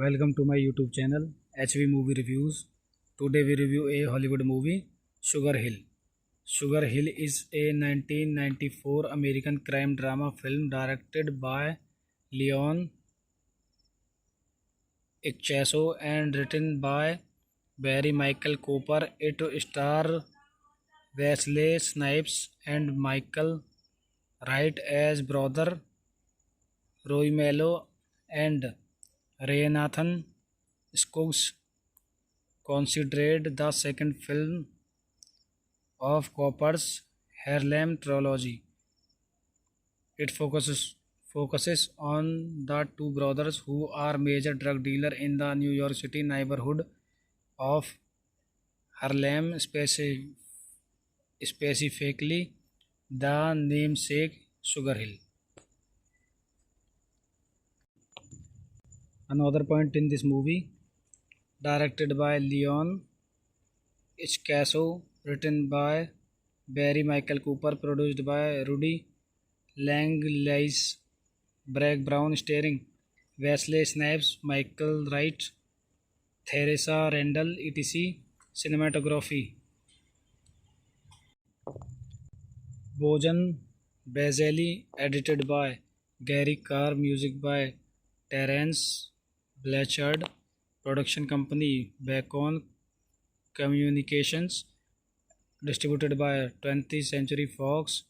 Welcome to my YouTube channel HV Movie Reviews. Today we review a Hollywood movie, Sugar Hill. Sugar Hill is a 1994 American crime drama film directed by Leon Icchaso and written by Barry Michael Cooper. It stars Wesley Snipes and Michael Wright as brother Roy Mello and Renathan Skoggs, considered the second film of Cooper's Harlem trilogy. It focuses on the two brothers who are major drug dealers in the New York City neighborhood of Harlem, specifically the namesake Sugar Hill. Another point in this movie, directed by Leon Icchaso, written by Barry Michael Cooper, produced by Rudy Langlais, Bragg Brown, starring Wesley Snipes, Michael Wright, Theresa Randall, etc. Cinematography Bojan Bazeli, edited by Gary Carr, music by Terence Blanchard, production company Bacon Communications, distributed by 20th Century Fox,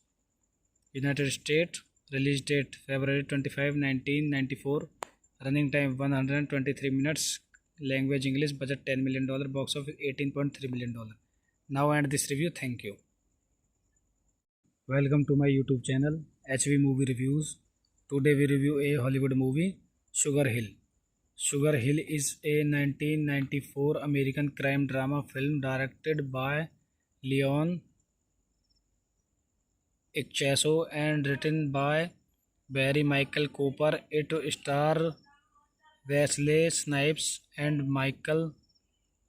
United States. Release date February 25, 1994. Running time 123 minutes. Language English. Budget $10 million. Box office $18.3 million. Now end this review. Thank you. Welcome to my YouTube channel HV Movie Reviews. Today we review a Hollywood movie, Sugar Hill. Sugar Hill is a 1994 American crime drama film directed by Leon Icchaso and written by Barry Michael Cooper. It stars Wesley Snipes and Michael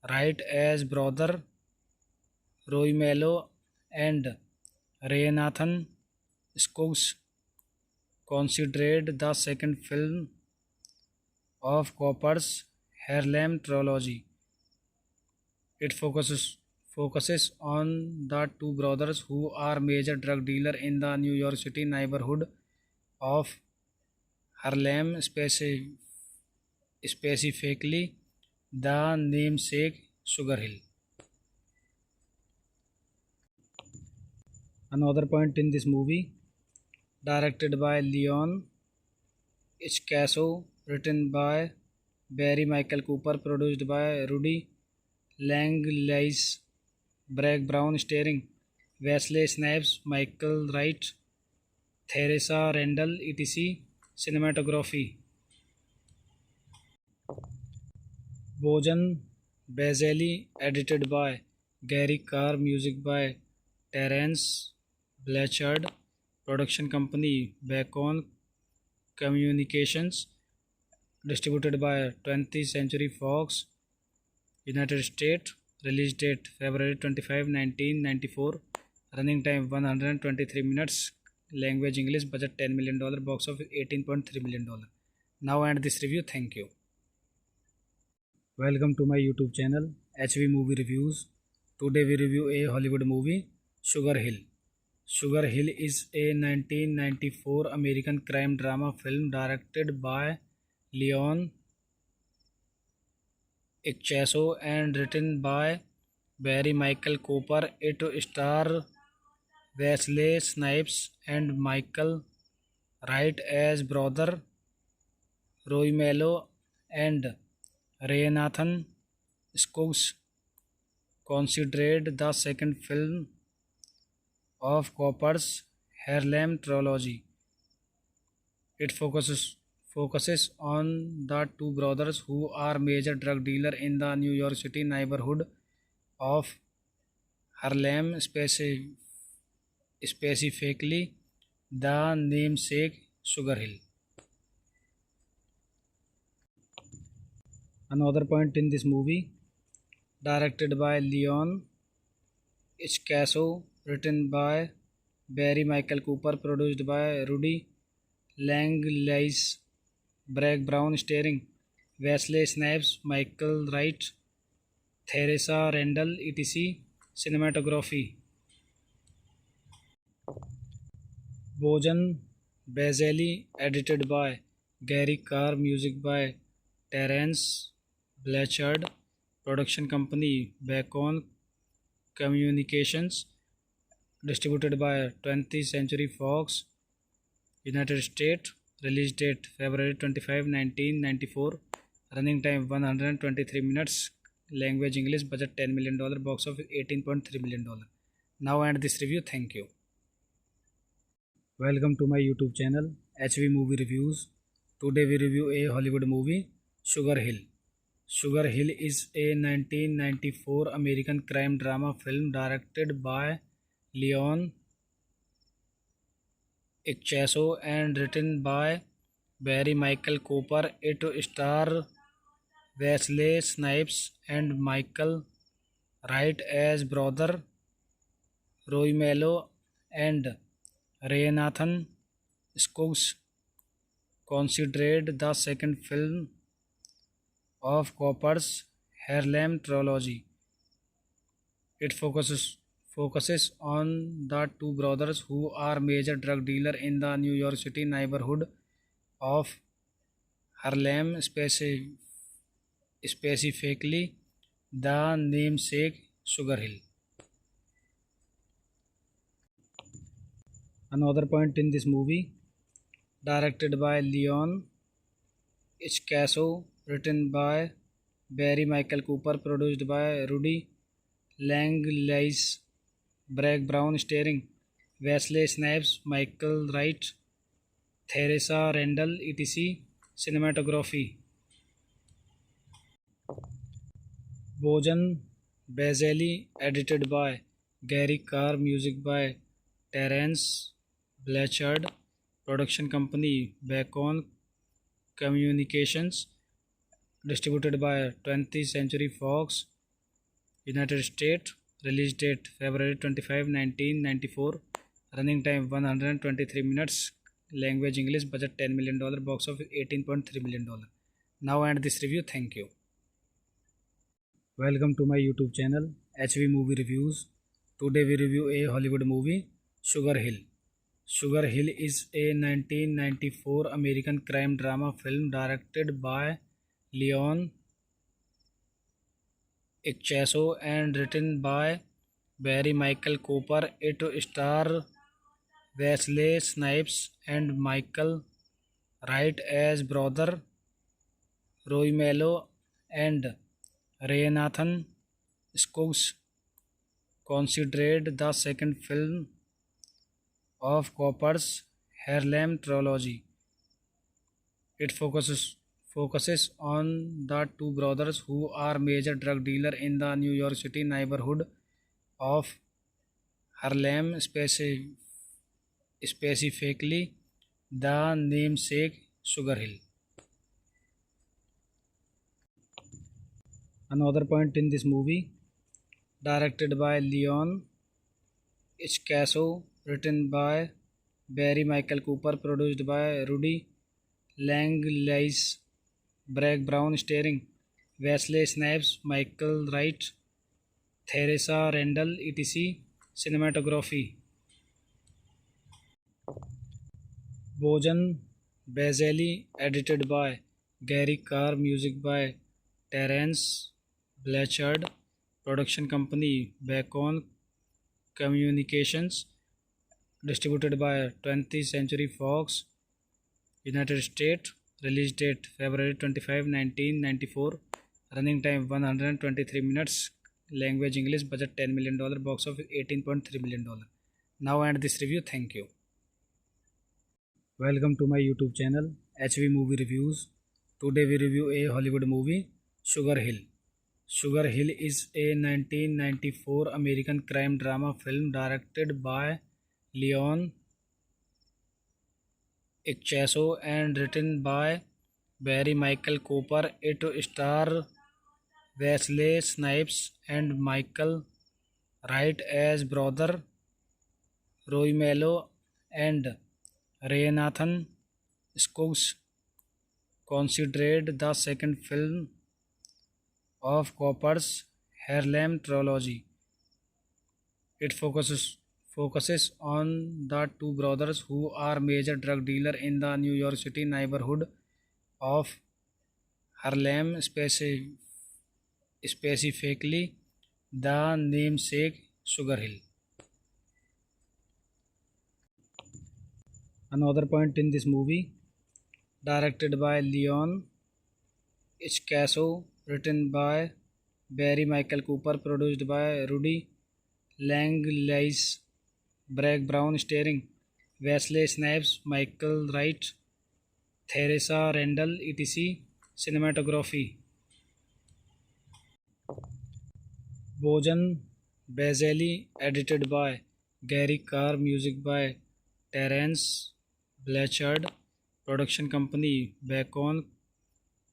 Wright as brother Roy Mello and Renathan Skoggs, considered the second film of Cooper's Harlem trilogy. It focuses on the two brothers who are major drug dealers in the New York City neighborhood of Harlem, specifically the namesake Sugar Hill. Another point in this movie, directed by Leon Icchaso, written by Barry Michael Cooper, produced by Rudy Langlais, Bragg Brown, starring Wesley Snipes, Michael Wright, Theresa Randall, etc. Cinematography Bojan Bazeli, edited by Gary Carr, music by Terence Blanchard, production company Bacon Communications, distributed by 20th Century Fox, United States. Release date February 25, 1994. Running time 123 minutes. Language English. Budget $10 million. Box office $18.3 million. Now end this review. Thank you. Welcome to my YouTube channel HV Movie Reviews. Today we review a Hollywood movie, Sugar Hill. Sugar Hill is a 1994 American crime drama film directed by Leon Icchaso and written by Barry Michael Cooper. It stars Wesley Snipes and Michael Wright as brother Roy Mello and Renathan Skoggs, considered the second film of Cooper's Harlem trilogy. It focuses on the two brothers who are major drug dealers in the New York City neighborhood of Harlem, specifically the namesake Sugar Hill. Another point in this movie, directed by Leon Icchaso, written by Barry Michael Cooper, produced by Rudy Langlais, Bragg Brown, starring Wesley Snipes, Michael Wright, Theresa Randall, etc. Cinematography Bojan Bazelli, edited by Gary Carr, music by Terence Blanchard, production company Bacon Communications, distributed by 20th Century Fox, United States, release date February 25, 1994, running time 123 minutes, language English, budget $10 million, box office $18.3 million. Now end this review, thank you. Welcome to my YouTube channel HV Movie Reviews. Today we review a Hollywood movie, Sugar Hill. Sugar Hill is a 1994 American crime drama film directed by Leon Icchaso and written by Barry Michael Cooper. It stars Wesley Snipes and Michael Wright as brother Roy Mello and Renathan Scruggs, considered the second film of Cooper's Harlem trilogy. It focuses on the two brothers who are major drug dealer in the New York City neighborhood of Harlem, specifically the namesake Sugar Hill. Another point in this movie, directed by Leon Icchaso, written by Barry Michael Cooper, produced by Rudy Langlais, Bragg Brown, starring Wesley Snipes, Michael Wright, Theresa Randall, etc. Cinematography Bojan Bazelli, edited by Gary Carr, music by Terence Blanchard, production company Bacon Communications, distributed by 20th Century Fox, United States, release date February 25, 1994, running time 123 minutes, language English, budget $10 million, box office $18.3 million. Now end this review, thank you. Welcome to my YouTube channel HV Movie Reviews. Today we review a Hollywood movie, Sugar Hill. Sugar Hill is a 1994 American crime drama film directed by Leon Icchaso and written by Barry Michael Cooper. It stars Wesley Snipes and Michael Wright as brother Roy Mello and Renathan Scruggs, considered the second film of Cooper's Harlem trilogy. It focuses on the two brothers who are major drug dealer in the New York City neighborhood of Harlem, specifically the namesake Sugar Hill. Another point in this movie, directed by Leon Icchaso, written by Barry Michael Cooper, produced by Rudy Langlais, Bragg Brown, starring Wesley Snipes, Michael Wright, Theresa Randall, etc. Cinematography Bojan Bazelli, edited by Gary Carr, music by Terence Blanchard, production company Bacon Communications, distributed by 20th Century Fox, United States, release date February 25, 1994, running time 123 minutes, language English, budget $10 million, box office $18.3 million. Now end this review, thank you. Welcome to my YouTube channel HV Movie Reviews. Today we review a Hollywood movie, Sugar Hill. Sugar Hill is a 1994 American crime drama film directed by Leon Icchaso and written by Barry Michael Cooper. It stars Wesley Snipes and Michael Wright as brother Roy Mello and Renathan Scruggs, considered the second film of Cooper's Harlem trilogy. It focuses on the two brothers who are major drug dealer in the New York City neighborhood of Harlem, specifically the namesake Sugar Hill. Another point in this movie, directed by Leon Ichcaso, written by Barry Michael Cooper, produced by Rudy Langlais, Bragg Brown, starring Wesley Snipes, Michael Wright, Theresa Randall, etc. Cinematography Bojan Bazeli, edited by Gary Carr, music by Terence Blanchard, production company Bacon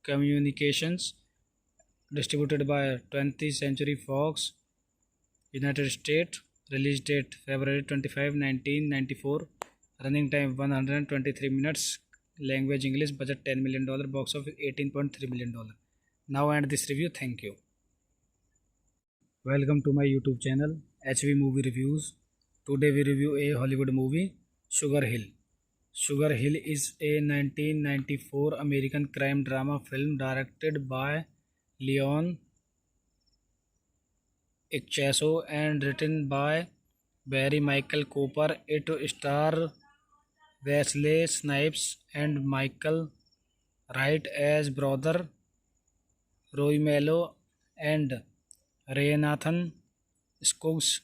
Communications, distributed by 20th Century Fox, United States, release date February 25, 1994, running time 123 minutes, language English, budget $10 million, box office $18.3 million. Now end this review, thank you. Welcome to my YouTube channel HV Movie Reviews. Today we review a Hollywood movie, Sugar Hill. Sugar Hill is a 1994 American crime drama film directed by Leon Ichcaso and written by Barry Michael Cooper. It stars Wesley Snipes and Michael Wright as brother Roy Mello and Ray Nathan Skuggs,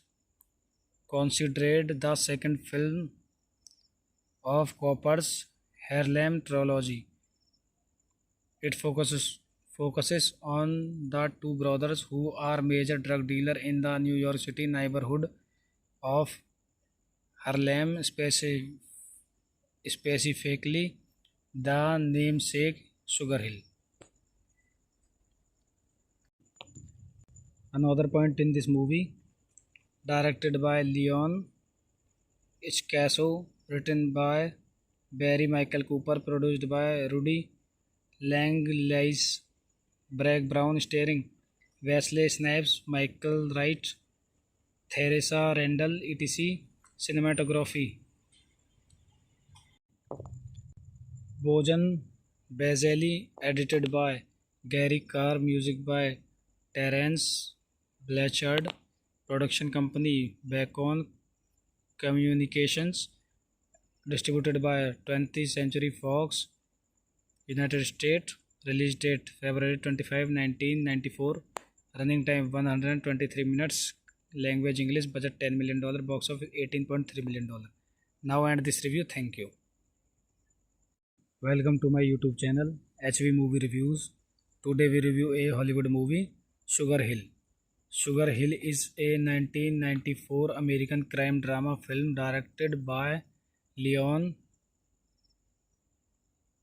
considered the second film of Cooper's Harlem trilogy. It focuses on the two brothers who are major drug dealer in the New York City neighborhood of Harlem, specifically the namesake Sugar Hill. Another point in this movie, directed by Leon Ichcaso, written by Barry Michael Cooper, produced by Rudy Langlais, Bragg Brown, starring Wesley Snipes, Michael Wright, Theresa Randall, etc. Cinematography Bojan Bazeli, edited by Gary Carr, music by Terence Blanchard, production company Bacon Communications, distributed by 20th Century Fox, United States, release date February 25, 1994, running time 123 minutes, language English, budget $10 million, box office $18.3 million. Now end this review, thank you. Welcome to my YouTube channel HV Movie Reviews. Today we review a Hollywood movie, Sugar Hill. Sugar Hill is a 1994 American crime drama film directed by Leon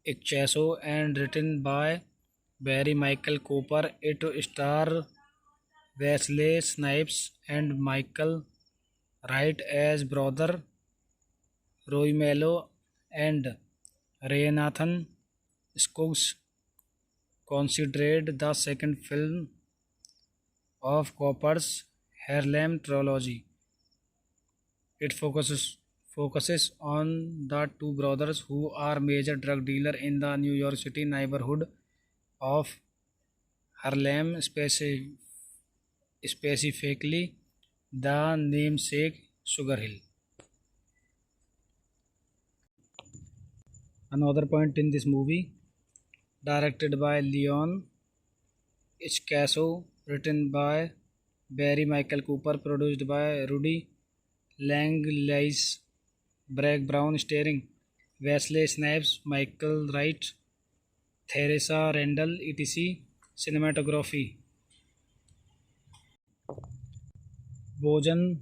Ichcaso and written by Barry Michael Cooper. It stars Wesley Snipes and Michael Wright as brother Roy Mello and Ray Nathan Skuggs, considered the second film of Cooper's Harlem trilogy. It focuses on the two brothers who are major drug dealer in the New York City neighborhood of Harlem, specifically the namesake Sugar Hill. Another point in this movie, directed by Leon Ichcaso, written by Barry Michael Cooper, produced by Rudy Langlais, Bragg Brown, starring Wesley Snipes, Michael Wright, Theresa Randall, etc. Cinematography Bojan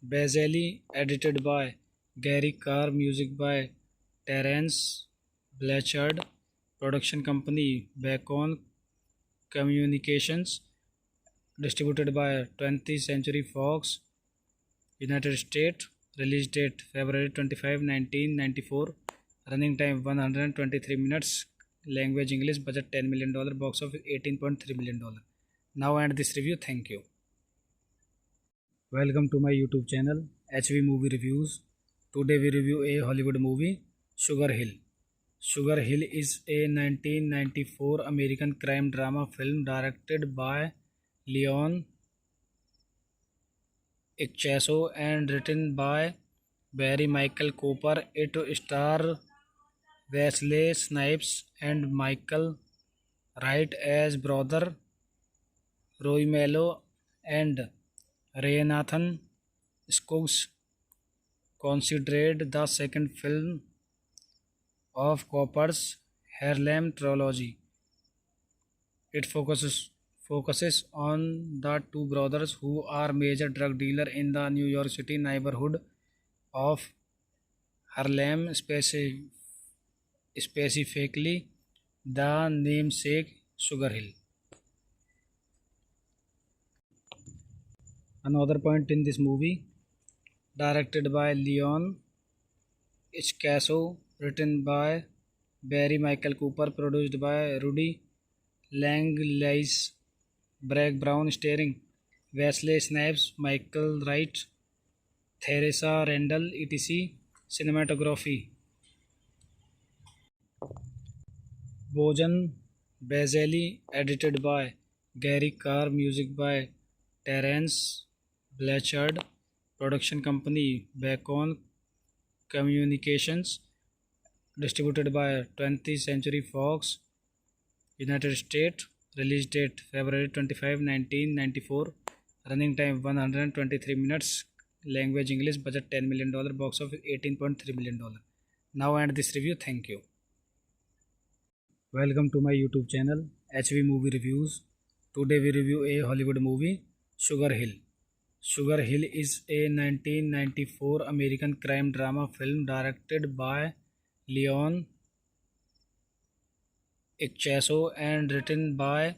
Bazeli, edited by Gary Carr, music by Terence Blanchard, production company Bacon Communications, distributed by 20th Century Fox, United States, release date February 25, 1994, running time 123 minutes, language English, budget $10 million, box office $18.3 million. Now end this review. Thank you. Welcome to my YouTube channel HV Movie Reviews. Today we review a Hollywood movie, Sugar Hill. Sugar Hill is a 1994 American crime drama film directed by Leon Icchaso and written by Barry Michael Cooper. It stars Wesley Snipes and Michael Wright as brother Roy Mello and Renathan Skoggs, considered the second film of Cooper's Harlem trilogy. It focuses on the two brothers who are major drug dealers in the New York City neighborhood of Harlem, specifically the namesake Sugar Hill. Another point in this movie, directed by Leon Icchaso, written by Barry Michael Cooper, produced by Rudy Langlais, Bragg Brown, starring Wesley Snipes, Michael Wright, Theresa Randall, etc. Cinematography Bojan Bazeli, edited by Gary Carr, music by Terence Blanchard, production company Bacon Communications, distributed by 20th Century Fox, United States. Release date February 25, 1994. Running time 123 minutes. Language English. Budget $10 million. Box office $18.3 million. Now end this review. Thank you. Welcome to my YouTube channel HV Movie Reviews. Today we review a Hollywood movie, Sugar Hill. Sugar Hill is a 1994 American crime drama film directed by Leon Icchaso and written by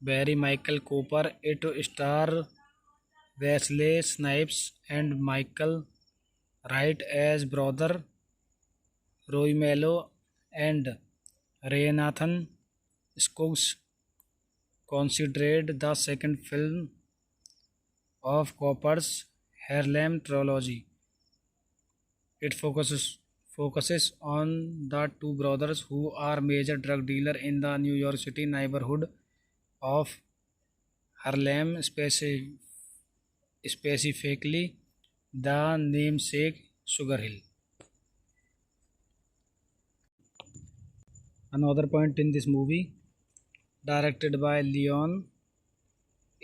Barry Michael Cooper. It stars Wesley Snipes and Michael Wright as brother Roy Mello and Renathan Skoggs, considered the second film of Cooper's Harlem trilogy. It focuses on the two brothers who are major drug dealers in the New York City neighborhood of Harlem, specifically the namesake Sugar Hill. Another point in this movie, directed by Leon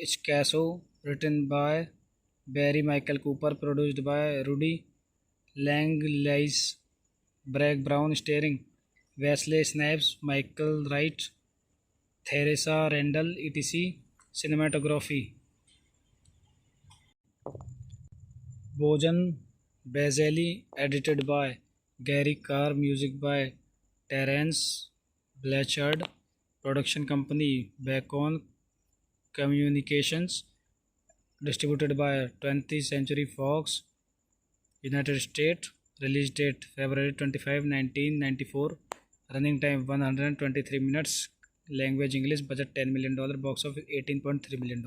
Icchaso, written by Barry Michael Cooper, produced by Rudy Langlais, Bragg Brown, starring Wesley Snipes, Michael Wright, Theresa Randall, etc. Cinematography Bojan Bazeli, edited by Gary Carr, music by Terence Blanchard, production company Bacon Communications, distributed by 20th Century Fox, United States. Release date February 25, 1994. Running time 123 minutes. Language English. Budget $10 million. Box office $18.3 million.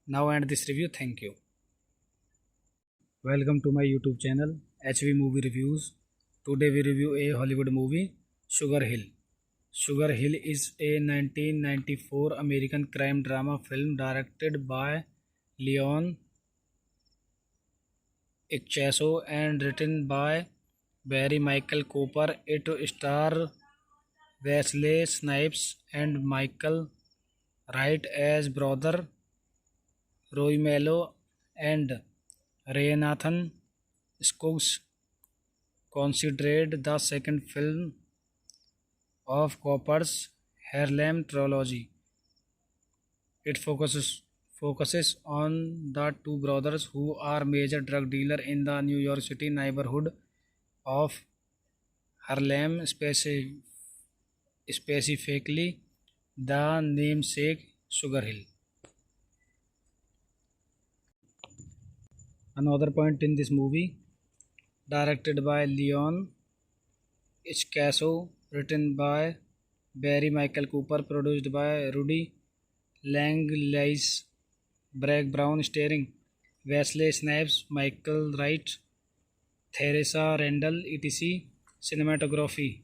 Now end this review. Thank you. Welcome to my YouTube channel HV Movie Reviews. Today we review a Hollywood movie, Sugar Hill. Sugar Hill is a 1994 American crime drama film directed by Leon Icchaso and written by Barry Michael Cooper. It stars Wesley Snipes and Michael Wright as brother Roy Mello and Renathan Skoggs, considered the second film of Cooper's Harlem trilogy. It focuses on the two brothers who are major drug dealers in the New York City neighborhood of Harlem, specifically the namesake Sugar Hill. Another point in this movie, directed by Leon Icchaso, written by Barry Michael Cooper, produced by Rudy Langlais, Bragg Brown, starring Wesley Snipes, Michael Wright, Theresa Randall, etc. Cinematography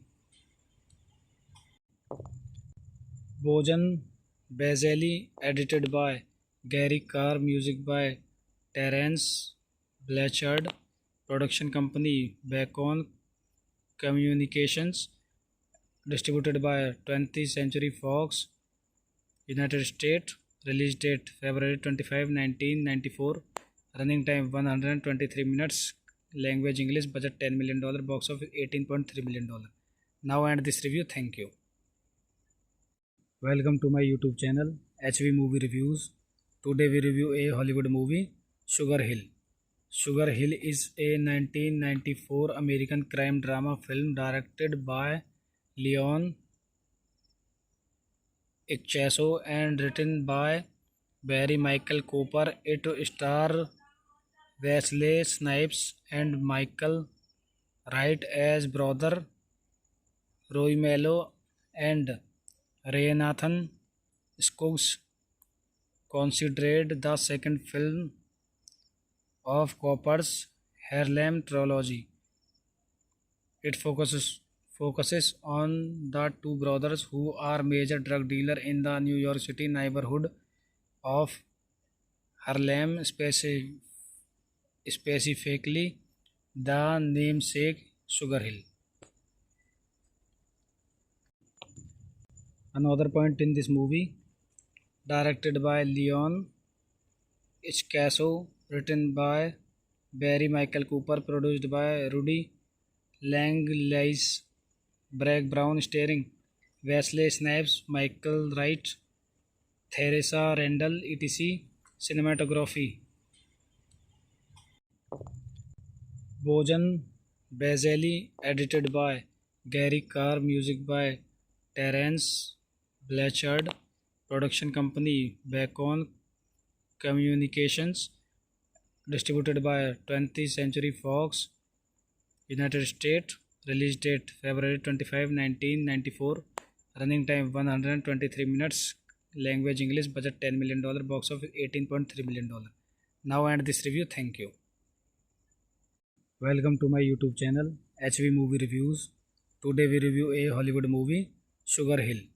Bojan Bazelli, edited by Gary Carr, music by Terence Blanchard, production company Bacon Communications, distributed by 20th Century Fox, United States, release date February 25, 1994, running time 123 minutes, language English, budget $10 million, box office $18.3 million. Now end this review, thank you. Welcome to my YouTube channel HV Movie Reviews. Today we review a Hollywood movie, Sugar Hill. Sugar Hill is a 1994 American crime drama film directed by Leon Icchaso and written by Barry Michael Cooper. It stars Wesley Snipes and Michael Wright as brother Roy Mello and Renathan Scruggs, considered the second film of Cooper's Harlem trilogy. It focuses on the two brothers who are major drug dealer in the New York City neighborhood of Harlem, specifically the namesake Sugar Hill. Another point in this movie, directed by Leon Icchaso, written by Barry Michael Cooper, produced by Rudy Langlais, Bragg Brown, starring Wesley Snipes, Michael Wright, Theresa Randall, etc. Cinematography Bojan Bazelli, edited by Gary Carr, music by Terence Blanchard, production company Bacon Communications, distributed by 20th Century Fox, United States, release date February 25, 1994, running time 123 minutes, language English, budget $10 million, box office $18.3 million. Now end this review, thank you. Welcome to my YouTube channel HV Movie Reviews. Today we review a Hollywood movie, Sugar Hill.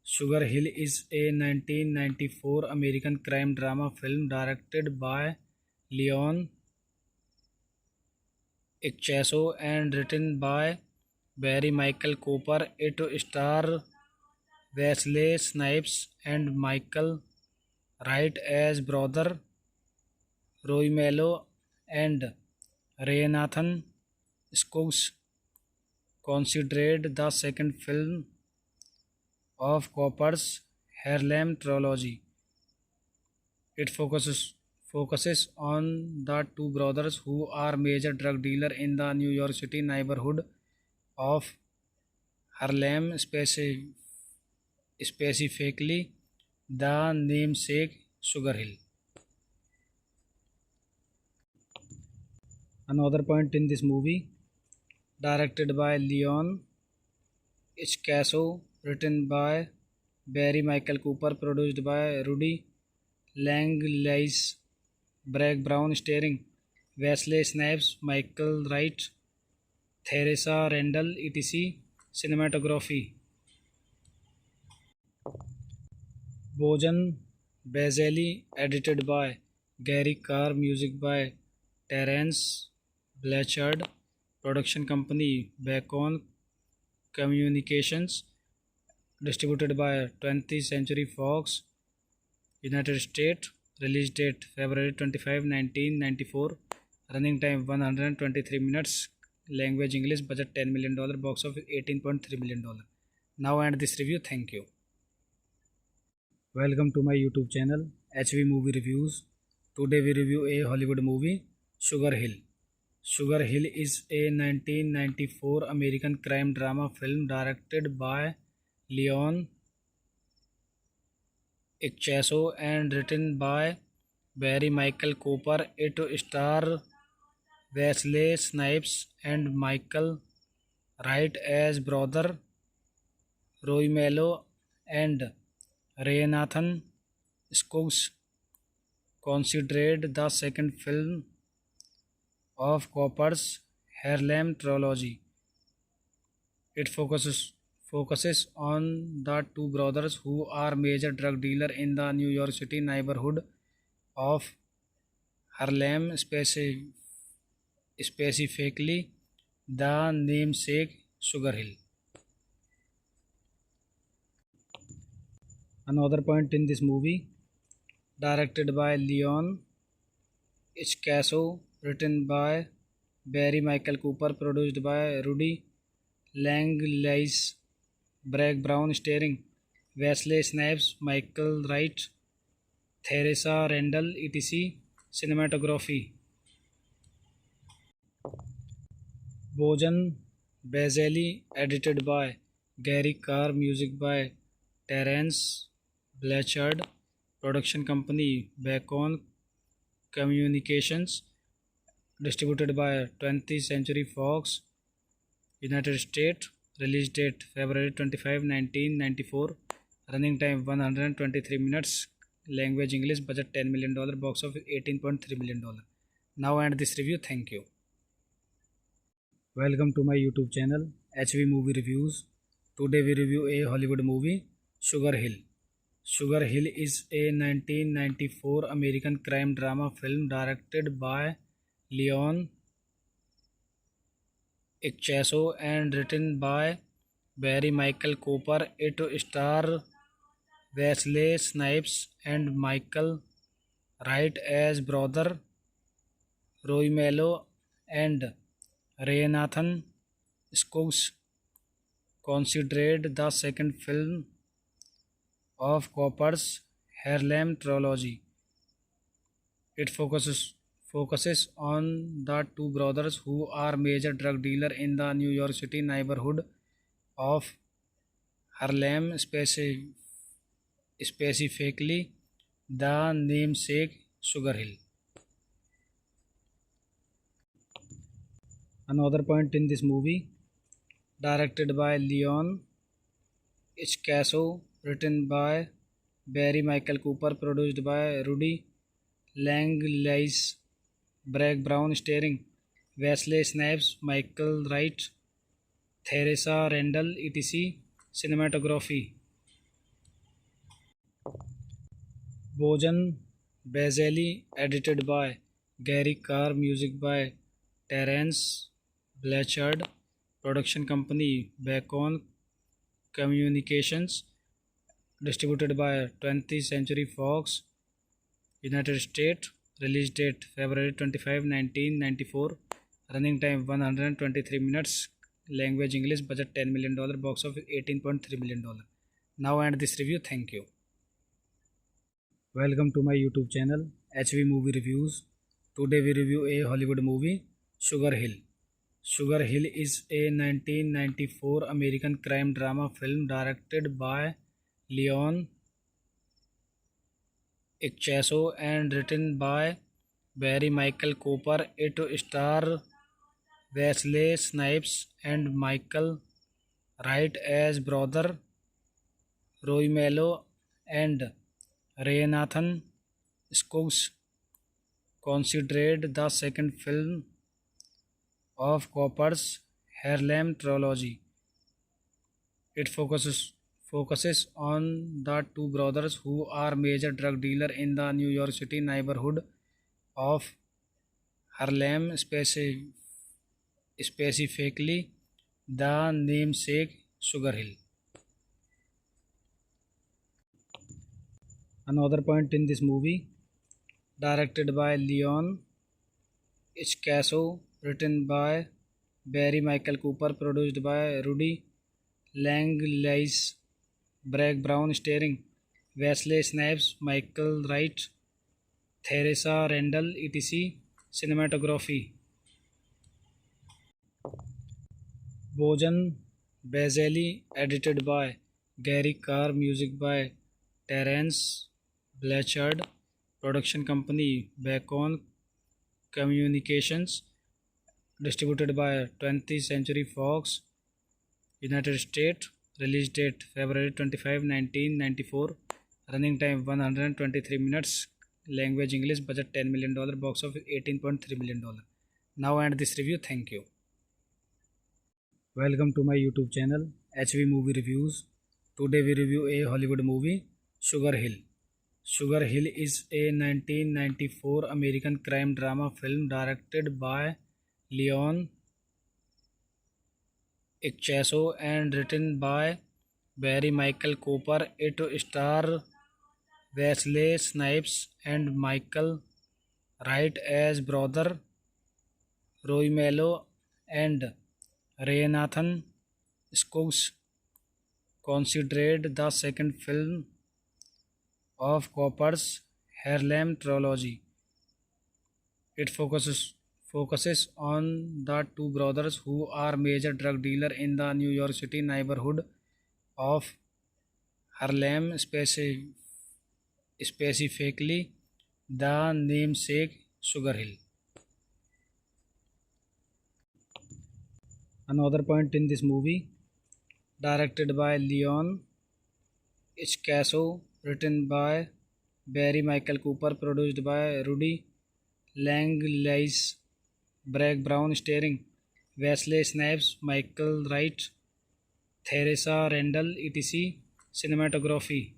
Sugar Hill is a 1994 American crime drama film directed by Leon Icchaso and written by Barry Michael Cooper. It stars Wesley Snipes and Michael Wright as brother Roy Mello and Renathan Scruggs, considered the second film of Cooper's Harlem trilogy. It focuses on the two brothers who are major drug dealer in the New York City neighborhood of Harlem, specifically the namesake Sugar Hill. Another point in this movie, directed by Leon Icchaso, written by Barry Michael Cooper, produced by Rudy Langlais, Bragg Brown, starring Wesley Snipes, Michael Wright, Theresa Randall, etc. Cinematography Bojan Bazelli, edited by Gary Carr, music by Terence Blanchard, production company Bacon Communications, distributed by 20th Century Fox, United States, release date February 25, 1994, running time 123 minutes, language English, budget $10 million, box office $18.3 million. Now end this review, thank you. Welcome to my YouTube channel HV Movie Reviews. Today we review a Hollywood movie, Sugar Hill. Sugar Hill is a 1994 American crime drama film directed by Leon Icchaso and written by Barry Michael Cooper. It stars Wesley Snipes and Michael Wright as brother Roy Mello and Raynathan Skuggs, considered the second film of Cooper's Harlem trilogy. It focuses on the two brothers who are major drug dealer in the New York City neighborhood of Harlem, specifically the namesake Sugar Hill. Another point in this movie, directed by Leon Ichcaso, written by Barry Michael Cooper, produced by Rudy Langlais, Bragg Brown, starring Wesley Snipes, Michael Wright, Theresa Randall, etc. Cinematography Bojan Bazeli, edited by Gary Carr, music by Terence Blanchard, production company Bacon Communications, distributed by 20th Century Fox, United States, release date February 25, 1994, running time 123 minutes, language English, budget $10 million, box office $18.3 million. Now end this review, thank you. Welcome to my YouTube channel HV Movie Reviews. Today we review a Hollywood movie, Sugar Hill. Sugar Hill is a 1994 American crime drama film directed by Leon Ichcaso and written by Barry Michael Cooper. It stars Wesley Snipes and Michael Wright as brother Roy Mello and Raynathan Skuggs, considered the second film of Cooper's Harlem trilogy. It focuses on the two brothers who are major drug dealer in the New York City neighborhood of Harlem, specifically the namesake Sugar Hill. Another point in this movie, directed by Leon Ichcaso, written by Barry Michael Cooper, produced by Rudy Langlais, Bragg Brown, starring Wesley Snipes, Michael Wright, Theresa Randall, etc. Cinematography Bojan Bazeli, edited by Gary Carr, music by Terence Blanchard, production company Bacon Communications, distributed by 20th Century Fox, United States, release date February 25, 1994, running time 123 minutes, language English, budget $10 million, box office $18.3 million. Now end this review, thank you. Welcome to my YouTube channel HV Movie Reviews. Today we review a Hollywood movie, Sugar Hill. Sugar Hill is a 1994 American crime drama film directed by Leon Ichcaso and written by Barry Michael Cooper. It stars Wesley Snipes and Michael Wright as brother Roy Mello and Raynathan Skuggs, considered the second film of Cooper's Harlem trilogy. It focuses on the two brothers who are major drug dealer in the New York City neighborhood of Harlem, specifically the namesake Sugar Hill. Another point in this movie, directed by Leon Ichcaso, written by Barry Michael Cooper, produced by Rudy Langlais, Bragg Brown, starring Wesley Snipes, Michael Wright, Theresa Randall, etc. Cinematography Bojan Bazeli, edited by Gary Carr, music by Terence Blanchard, production company Bacon Communications, distributed by 20th Century Fox, United States, Release date February 25, 1994. Running time 123 minutes. Language English. Budget $10 million. Box office $18.3 million. Now end this review. Thank you. Welcome to my YouTube channel HV Movie Reviews. Today we review a Hollywood movie, Sugar Hill. Sugar Hill is a 1994 American crime drama film directed by Leon Icchaso and written by Barry Michael Cooper. It stars Wesley Snipes and Michael Wright as brother Roy Mello and Renathan Skuggs. Considered the second film of Cooper's Harlem trilogy. It focuses on the two brothers who are major drug dealer in the New York City neighborhood of Harlem, specifically the namesake Sugar Hill. Another point in this movie, directed by Leon Icchaso, written by Barry Michael Cooper, produced by Rudy Langlais, Bragg Brown, starring Wesley Snipes, Michael Wright, Theresa Randall, etc. Cinematography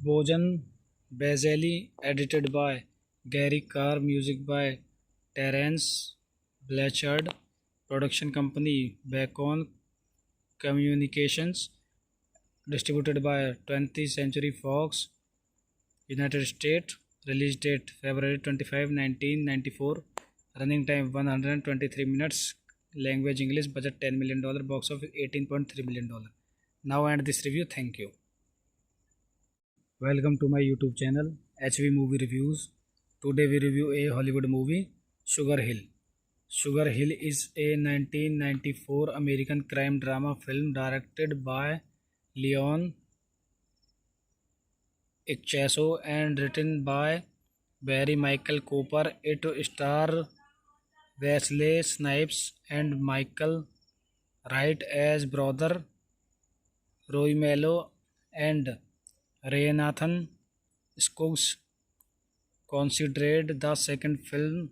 Bojan Bazeli, edited by Gary Carr, music by Terence Blanchard, production company Bacon Communications, distributed by 20th Century Fox, United States. Release date February 25, 1994. Running time 123 minutes. Language English. Budget $10 million. Box office $18.3 million. Now end this review. Thank you. Welcome to my YouTube channel HV Movie Reviews. Today we review a Hollywood movie, Sugar Hill. Sugar Hill is a 1994 American crime drama film directed by Leon Icchaso and written by Barry Michael Cooper. It stars Wesley Snipes and Michael Wright as brother Roy Mello and Renathan Skuggs. Considered the second film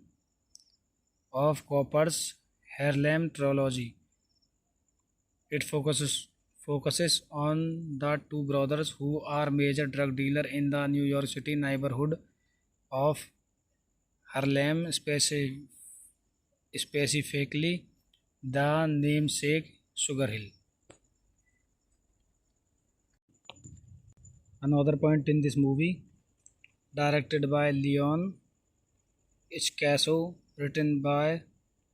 of Cooper's Harlem trilogy. It focuses on the two brothers who are major drug dealer in the New York City neighborhood of Harlem, specifically the namesake Sugar Hill. Another point in this movie, directed by Leon Icchaso, written by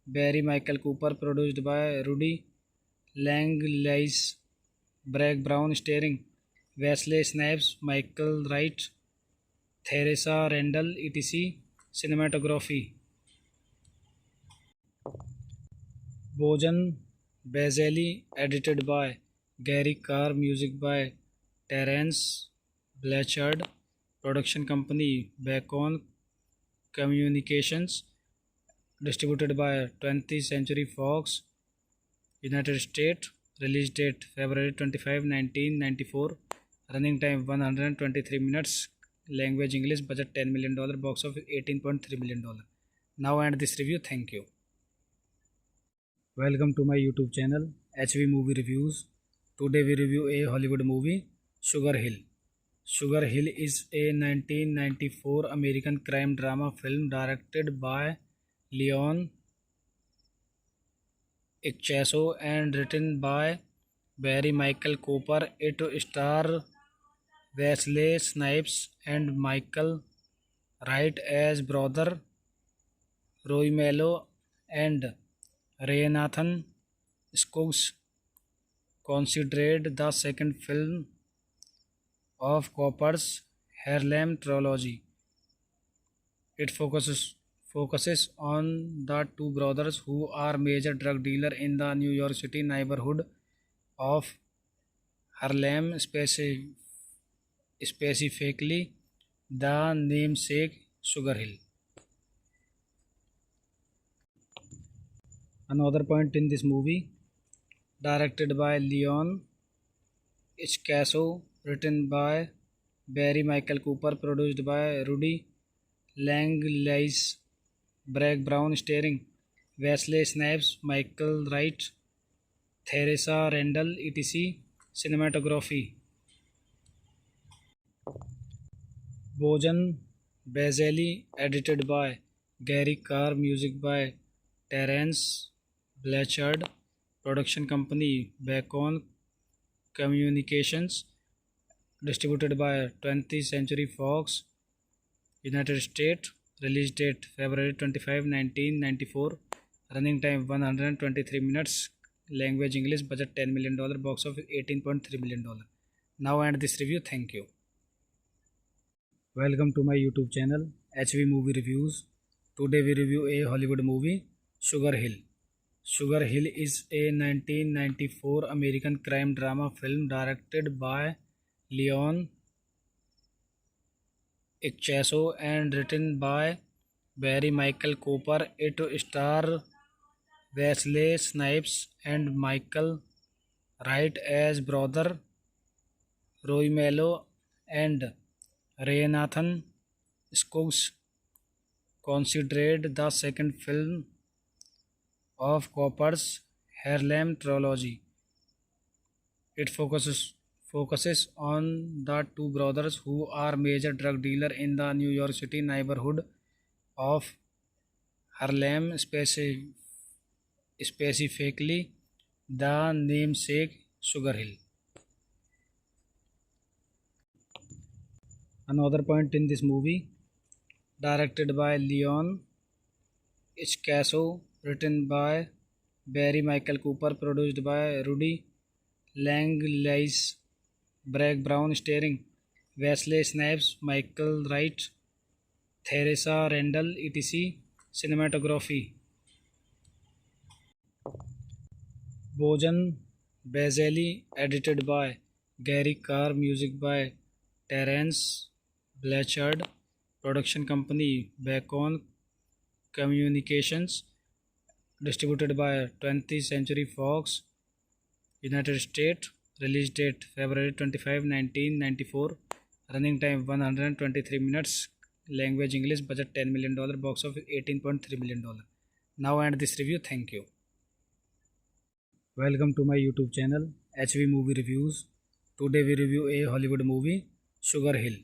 Barry Michael Cooper, produced by Rudy Langlais, Bragg Brown, starring Wesley Snipes, Michael Wright, Theresa Randall, etc. Cinematography Bojan Bazeli, edited by Gary Carr, music by Terence Blanchard, production company Bacon Communications, distributed by 20th Century Fox, directed by Leon Icchaso, written by Barry Michael Cooper, produced by Rudy Langlais, Bragg Brown, starring Wesley Snipes, Michael Wright, Theresa Randall, etc. Cinematography Bojan Bazeli, edited by Gary Carr, music by Terence Blanchard, production company Bacon Communications, distributed by 20th Century Fox, United States. Release date February 25, 1994. Running time 123 minutes. Language English. Budget $10 million. Box office $18.3 million. Now end this review. Thank you. Welcome to my YouTube channel HV Movie Reviews. Today we review a Hollywood movie, Sugar Hill. Sugar Hill is a 1994 American crime drama film directed by Leon Icchaso and written by Barry Michael Cooper. It stars Wesley Snipes and Michael Wright as brother Roy Mello and Renathan Skuggs. Considered the second film of Cooper's Harlem trilogy. It focuses on the two brothers who are major drug dealer in the New York City neighborhood of Harlem, specifically the namesake Sugar Hill. Another point in this movie, directed by Leon Scasso, written by Barry Michael Cooper, produced by Rudy Langlais, Bragg Brown, starring Wesley Snipes, Michael Wright, Theresa Randall, etc. Cinematography Bojan Bazelli, edited by Gary Carr, music by Terence Blanchard, production company Bacon Communications, distributed by 20th Century Fox, United States, release date February 25, 1994, running time 123 minutes, language English, budget $10 million, box office $18.3 million. Now end this review, thank you. Welcome to my YouTube channel HV Movie Reviews. Today we review a Hollywood movie, Sugar Hill. Sugar Hill is a 1994 American crime drama film directed by Leon Scasso and written by Barry Michael Cooper. It stars Wesley Snipes and Michael Wright as brother Roy Mello and Renathan Skuggs, considered the second film of Cooper's Harlem trilogy. It focuses on the two brothers who are major drug dealers in the New York City neighborhood of Harlem, specifically the namesake Sugar Hill. Another point in this movie, directed by Leon Scasso, written by Barry Michael Cooper, produced by Rudy Langlais, Bragg Brown, starring Wesley Snipes, Michael Wright, Theresa Randall, etc. Cinematography Bojan Bazelli, edited by Gary Carr, music by Terence Blanchard, production company Bacon Communications, distributed by 20th Century Fox, United States, release date February 25, 1994, running time 123 minutes, language English, budget $10 million, box office $18.3 million. Now end this review, thank you. Welcome to my YouTube channel HV Movie Reviews. Today we review a Hollywood movie, Sugar Hill.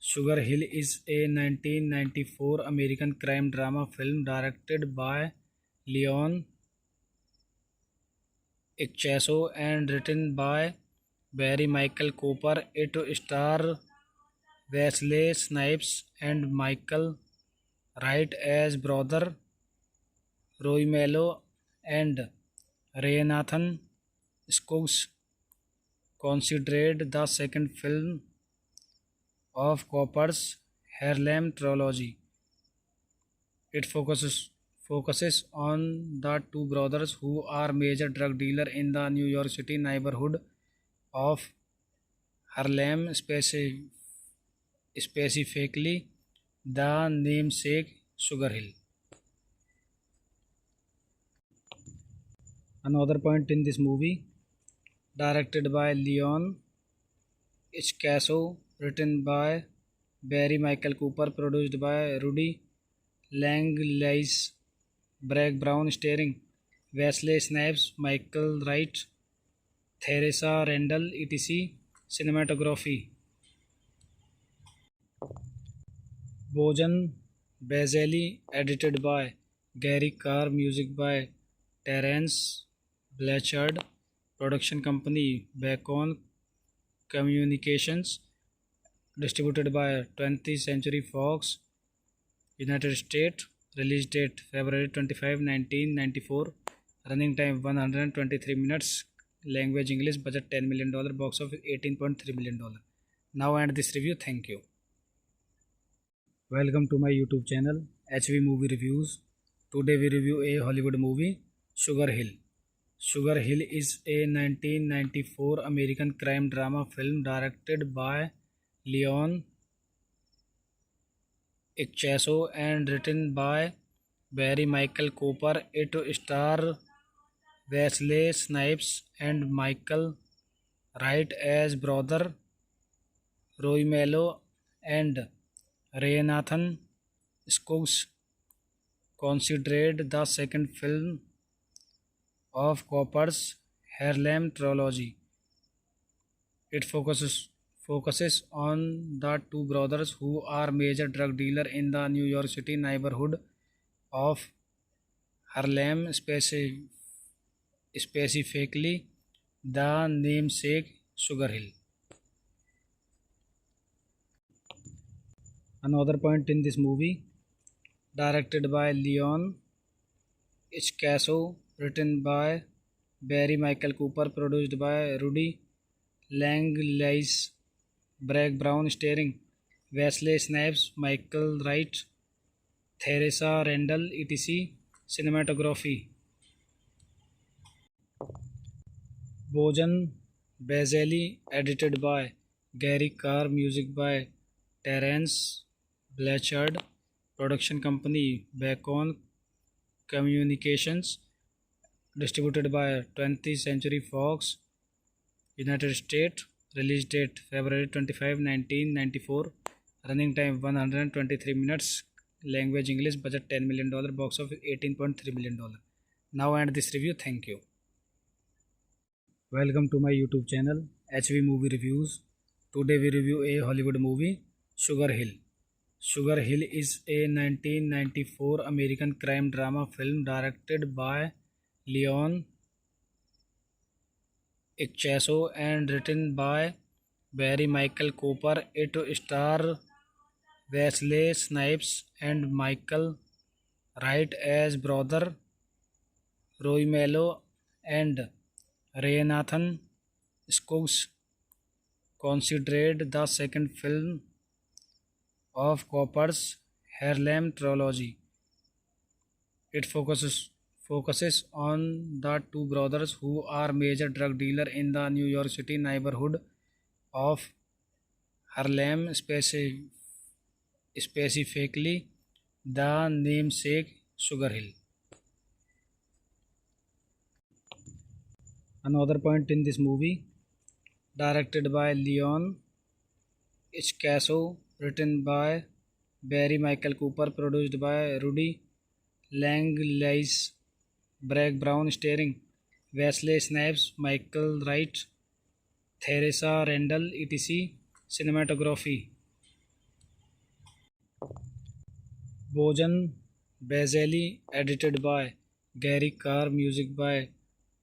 Sugar Hill is a 1994 American crime drama film directed by Leon Scasso and written by Barry Michael Cooper. It stars Wesley Snipes and Michael Wright as brother Roy Mello and Renathan Skuggs, considered the second film of Cooper's Harlem trilogy. It focuses on the two brothers who are major drug dealers in the New York City neighborhood of Harlem, specifically the namesake Sugar Hill. Another point in this movie, directed by Leon Scasso, written by Barry Michael Cooper, produced by Rudy Langlais, Bragg Brown, starring Wesley Snipes, Michael Wright, Theresa Randall, etc. Cinematography Bojan Bazelli, edited by Gary Carr, music by Terence Blanchard, production company Bacon Communications, distributed by 20th Century Fox, United States, release date February 25, 1994, running time 123 minutes, language English, budget $10 million, box office $18.3 million. Now end this review, thank you. Welcome to my YouTube channel HV Movie Reviews. Today we review a Hollywood movie, Sugar Hill. Sugar Hill is a 1994 American crime drama film directed by Leon Scasso and written by Barry Michael Cooper. It stars Wesley Snipes and Michael Wright as brother Roy Mello and Renathan Scruggs, considered the second film of Cooper's Harlem trilogy. It focuses on the two brothers who are major drug dealer in the New York City neighborhood of Harlem, specifically the namesake Sugar Hill. Another point in this movie, directed by Leon Ichcaso, written by Barry Michael Cooper, produced by Rudy Langlais, Bragg Brown, starring Wesley Snipes, Michael Wright, Theresa Randall, etc. Cinematography Bojan Bazeli, edited by Gary Carr, music by Terence Blanchard, production company Bacon Communications, distributed by 20th Century Fox, United States, release date February 25, 1994, running time 123 minutes, language English, budget $10 million, box office $18.3 million. Now end this review, thank you. Welcome to my YouTube channel HV Movie Reviews. Today we review a Hollywood movie, Sugar Hill. Sugar Hill is a 1994 American crime drama film directed by Leon Ichcaso and written by Barry Michael Cooper. It stars Wesley Snipes and Michael Wright as brother Roy Mello and Renathan Scruggs, considered the second film of Cooper's Harlem trilogy. It focuses on the two brothers who are major drug dealer in the New York City neighborhood of Harlem, specifically the namesake Sugar Hill. Another point in this movie, directed by Leon Ichcaso, written by Barry Michael Cooper, produced by Rudy Langlais, Bragg Brown, starring Wesley Snipes, Michael Wright, Theresa Randall, etc. Cinematography Bojan Bazeli, edited by Gary Carr, music by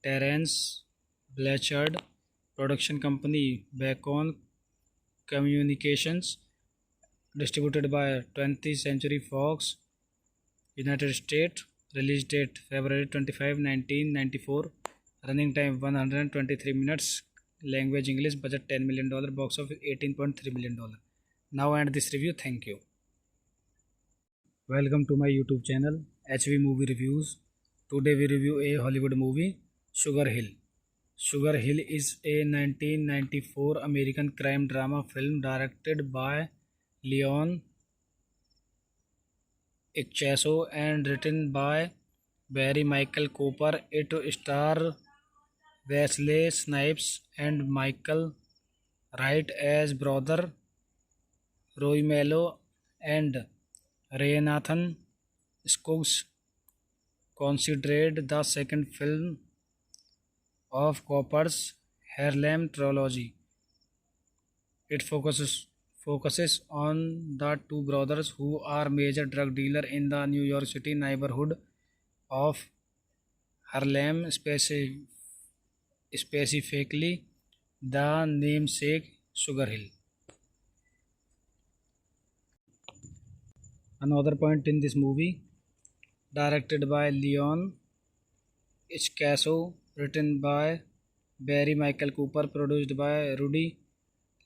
Terence Blanchard, production company Bacon Communications, distributed by 20th Century Fox, United States, release date February 25, 1994, running time 123 minutes, language English, budget $10 million, box office $18.3 million. Now end this review, thank you. Welcome to my YouTube channel HV Movie Reviews. Today we review a Hollywood movie, Sugar Hill. Sugar Hill is a 1994 American crime drama film directed by Leon Ichcaso and written by Barry Michael Cooper. It stars Wesley Snipes and Michael Wright as brother Roy Mello and Renathan Scruggs, considered the second film of Cooper's Harlem trilogy. It focuses on the two brothers who are major drug dealer in the New York City neighborhood of Harlem, specifically the namesake Sugar Hill. Another point in this movie, directed by Leon Ichcaso, written by Barry Michael Cooper, produced by Rudy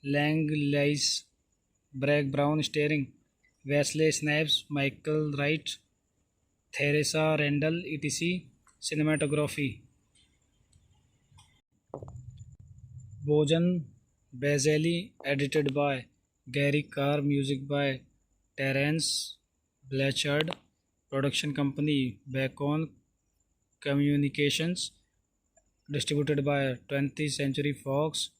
Langlais, Bragg Brown, starring Wesley Snipes, Michael Wright, Theresa Randall, etc. Cinematography Bojan Bazeli, edited by Gary Carr, music by Terence Blanchard, production company Bacon Communications, distributed by 20th Century Fox,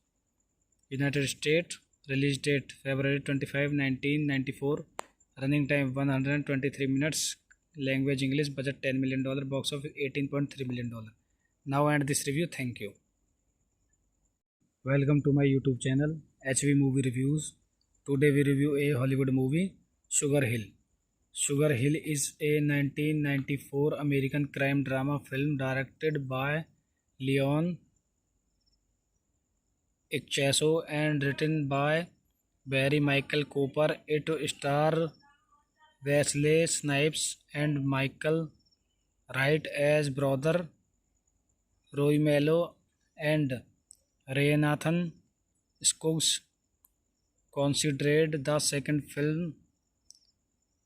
United States. Release date February 25, 1994. Running time 123 minutes. Language English. Budget $10 million. Box office $18.3 million. Now end this review. Thank you. Welcome to my YouTube channel HV Movie Reviews. Today we review a Hollywood movie, Sugar Hill. Sugar Hill is a 1994 American crime drama film directed by Leon Icchaso and written by Barry Michael Cooper. It stars Wesley Snipes and Michael Wright as brother Roy Mello and Ray Nathan Skuggs, considered the second film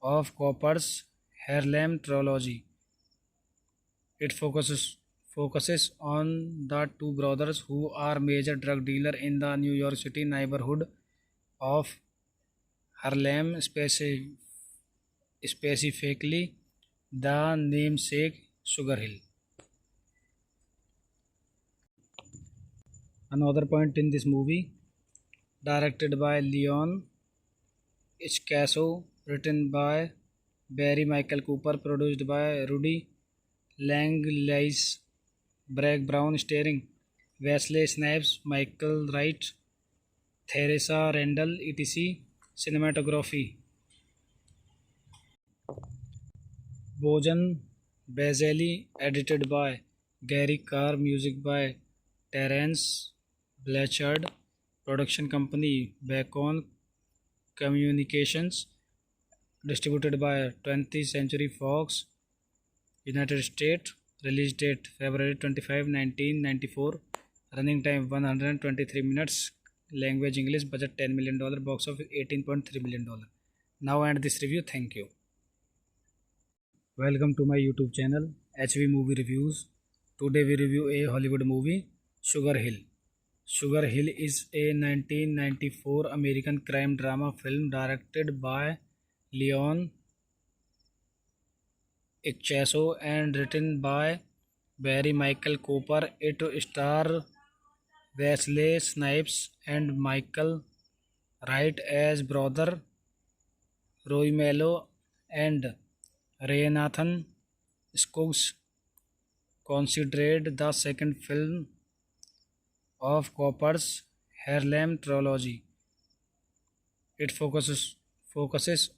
of Cooper's Harlem trilogy. It focuses on the two brothers who are major drug dealers in the New York City neighborhood of Harlem, specifically the namesake Sugar Hill. Another point in this movie, directed by Leon Icchaso, written by Barry Michael Cooper, produced by Rudy Langlais, Bragg Brown, starring Wesley Snipes, Michael Wright, Theresa Randall, etc. Cinematography Bojan Bazeli, edited by Gary Carr, music by Terence Blanchard, production company Bacon Communications, distributed by 20th Century Fox, United States. Release date February 25, 1994. Running time 123 minutes. Language English. Budget $10 million. Box office $18.3 million. Now end this review. Thank you. Welcome to my YouTube channel HV Movie Reviews. Today we review a Hollywood movie, Sugar Hill. Sugar Hill is a 1994 American crime drama film directed by Leon Icchaso and written by Barry Michael Cooper. It stars Wesley Snipes and Michael Wright as brother Roy Mello and Ray Nathan Skuggs, considered the second film of Cooper's Harlem trilogy. It focuses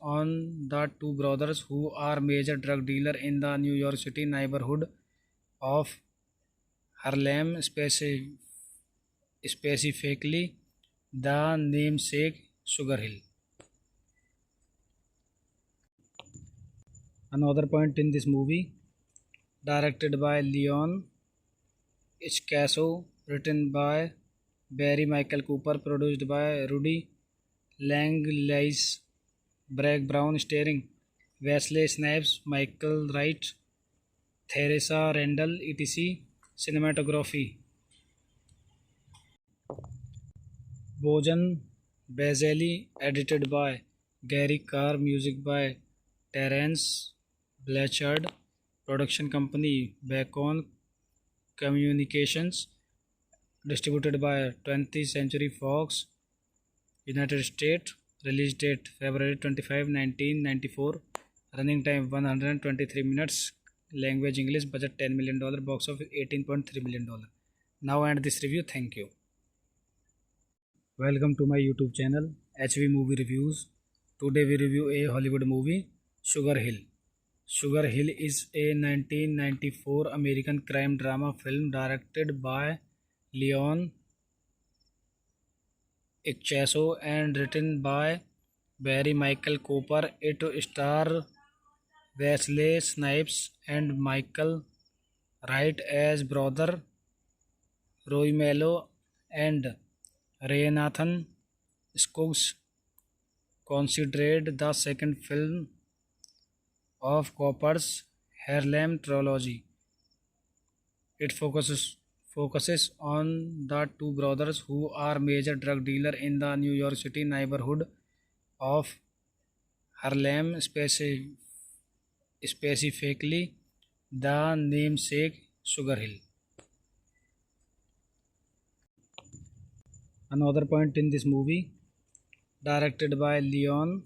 on the two brothers who are major drug dealers in the New York City neighborhood of Harlem, specifically, the namesake Sugar Hill. Another point in this movie, directed by Leon Icchaso, written by Barry Michael Cooper, produced by Rudy Langlais, Bragg Brown, starring Wesley Snipes, Michael Wright, Theresa Randall, etc. Cinematography Bojan Bazeli, edited by Gary Carr, music by Terence Blanchard, production company Bacon Communications, distributed by 20th Century Fox, United States. Release date February 25, 1994. Running time 123 minutes. Language English. Budget $10 million. Box office $18.3 million. Now end this review. Thank you. Welcome to my YouTube channel HV Movie Reviews. Today we review a Hollywood movie, Sugar Hill. Sugar Hill is a 1994 American crime drama film directed by Leon Icchaso and written by Barry Michael Cooper. It stars Wesley Snipes and Michael Wright as brother Roy Mello and Ray Nathan Skuggs, considered the second film of Cooper's Harlem trilogy. It focuses on the two brothers who are major drug dealers in the New York City neighborhood of Harlem, specifically the namesake Sugar Hill. Another point in this movie, directed by Leon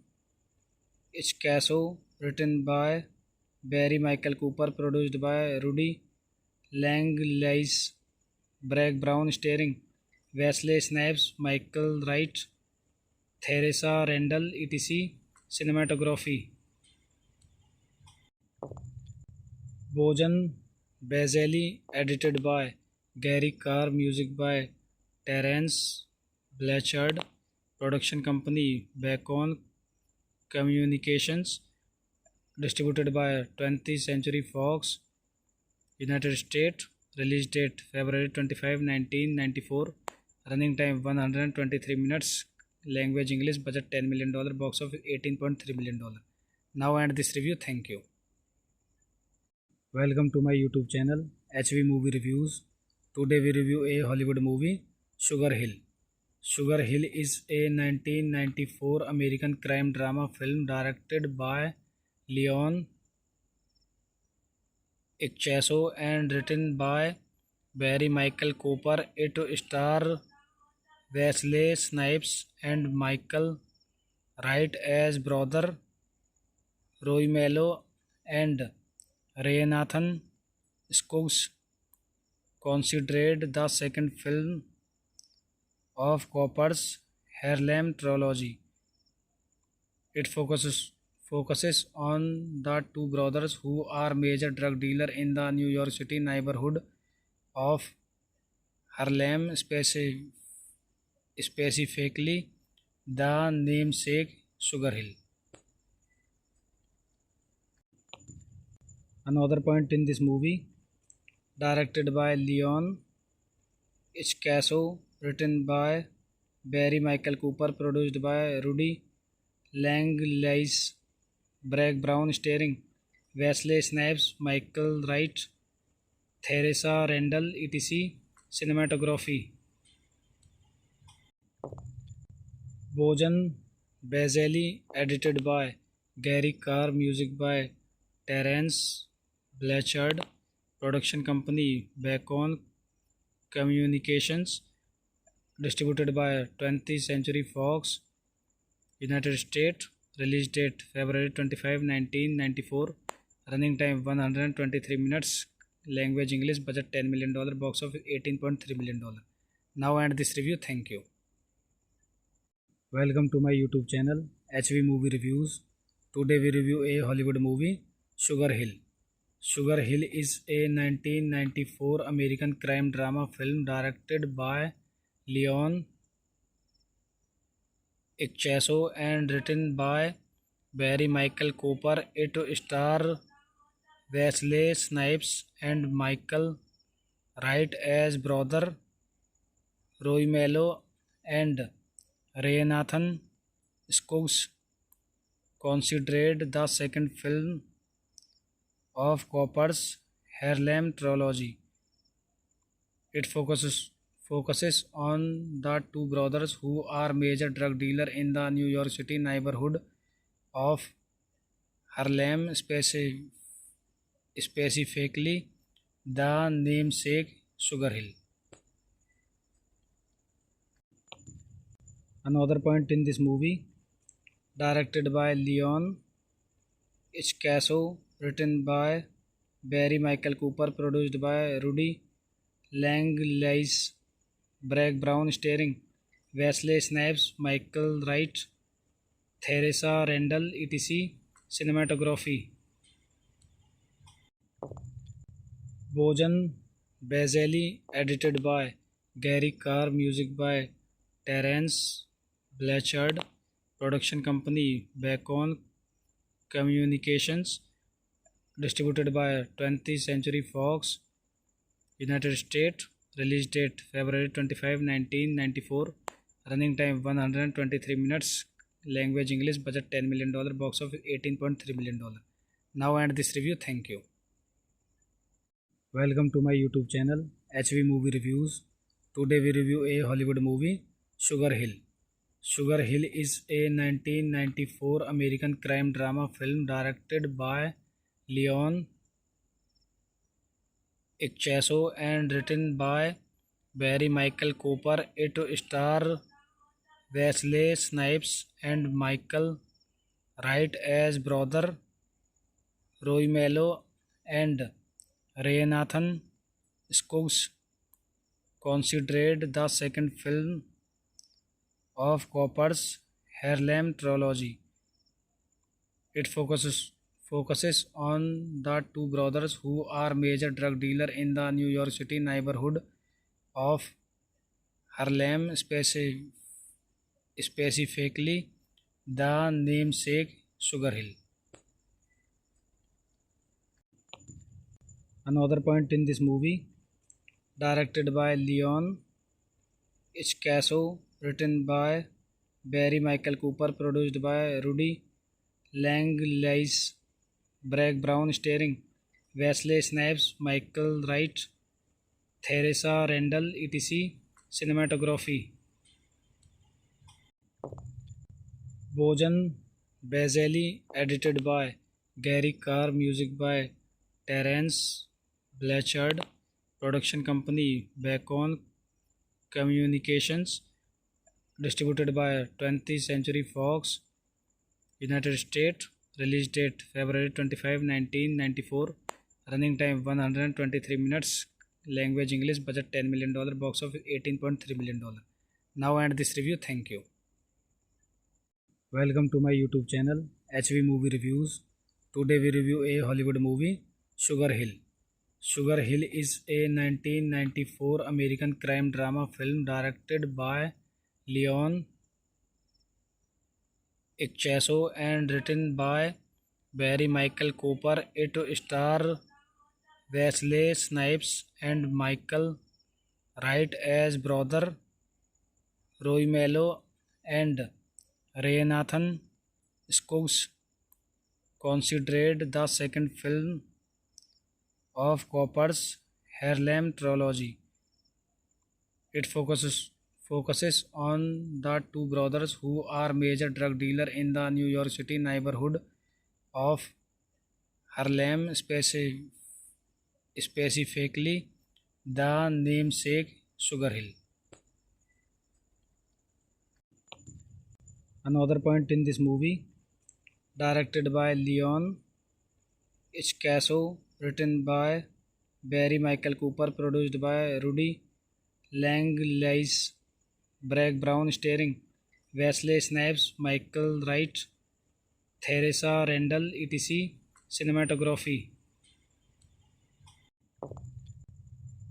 Ichcaso, written by Barry Michael Cooper, produced by Rudy Langlais, Bragg Brown, starring Wesley Snipes, Michael Wright, Theresa Randall, etc. Cinematography Bojan Bazelli, edited by Gary Carr, music by Terence Blanchard, production company Bacon Communications, distributed by 20th Century Fox, United States, release date February 25, 1994, running time 123 minutes, language English, budget $10 million, box office $18.3 million. Now end this review, thank you. Welcome to my YouTube channel HV Movie Reviews. Today we review a Hollywood movie, Sugar Hill. Sugar Hill is a 1994 American crime drama film directed by Leon Ichcaso and written by Barry Michael Cooper. It stars Wesley Snipes and Michael Wright as brother Roy Mello and Renathan Skuggs, considered the second film of Cooper's Harlem trilogy. It focuses on the two brothers who are major drug dealers in the New York City neighborhood of Harlem, specifically the namesake Sugar Hill. Another point in this movie, directed by Leon Ichcaso, written by Barry Michael Cooper, produced by Rudy Langlais, Bragg Brown, starring Wesley Snipes, Michael Wright, Theresa Randall, etc. Cinematography Bojan Bazelli, edited by Gary Carr, music by Terence Blanchard, production company Bacon Communications, distributed by 20th Century Fox, United States, release date February 25, 1994, running time 123 minutes, language English, budget $10 million, box office $18.3 million. Now end this review, thank you. Welcome to my YouTube channel HV Movie Reviews. Today we review a Hollywood movie, Sugar Hill. Sugar Hill is a 1994 American crime drama film directed by Leon Ichcaso and written by Barry Michael Cooper. It stars Wesley Snipes and Michael Wright as brother Roy Mello and Renathan Skuggs, considered the second film of Cooper's Harlem trilogy. It focuses on the two brothers who are major drug dealers in the New York City neighborhood of Harlem, specifically the namesake Sugar Hill. Another point in this movie, directed by Leon Ichcaso, written by Barry Michael Cooper, produced by Rudy Langlais, Bragg Brown, starring Wesley Snipes, Michael Wright, Theresa Randall, etc. Cinematography Bojan Bazelli, edited by Gary Carr, music by Terence Blanchard, production company Bacon Communications, distributed by 20th Century Fox, United States, release date February 25, 1994, running time 123 minutes, language English, budget $10 million, box office $18.3 million. Now end this review, thank you. Welcome to my YouTube channel HV Movie Reviews. Today we review a Hollywood movie, Sugar Hill. Sugar Hill is a 1994 American crime drama film directed by Leon Ichcaso and written by Barry Michael Cooper. It stars Wesley Snipes and Michael Wright as brother Roy Mello and Renathan Scruggs, considered the second film of Cooper's Harlem trilogy. It focuses on the two brothers who are major drug dealer in the New York City neighborhood of Harlem, specifically the namesake Sugar Hill. Another point in this movie, directed by Leon Ichcaso, written by Barry Michael Cooper, produced by Rudy Langlais, Bragg Brown, starring Wesley Snipes, Michael Wright, Theresa Randall, etc. Cinematography Bojan Bazeli, edited by Gary Carr, music by Terence Blanchard, production company Bacon Communications, distributed by 20th Century Fox, United States, release date February 25, 1994, running time 123 minutes, language English, budget $10 million, box office $18.3 million. Now end this review, thank you. Welcome to my YouTube channel HV Movie Reviews. Today we review a Hollywood movie, Sugar Hill. Sugar Hill is a 1994 American crime drama film directed by Leon Ichcaso and written by Barry Michael Cooper. It stars Wesley Snipes and Michael Wright as brother Roy Mello and Renathan Scruggs, considered the second film of Cooper's Harlem trilogy. It focuses on the two brothers who are major drug dealer in the New York City neighborhood of Harlem, specifically the namesake Sugar Hill. Another point in this movie, directed by Leon Ichcaso, written by Barry Michael Cooper, produced by Rudy Langlais, Bragg Brown, starring Wesley Snipes, Michael Wright, Theresa Randall, etc. Cinematography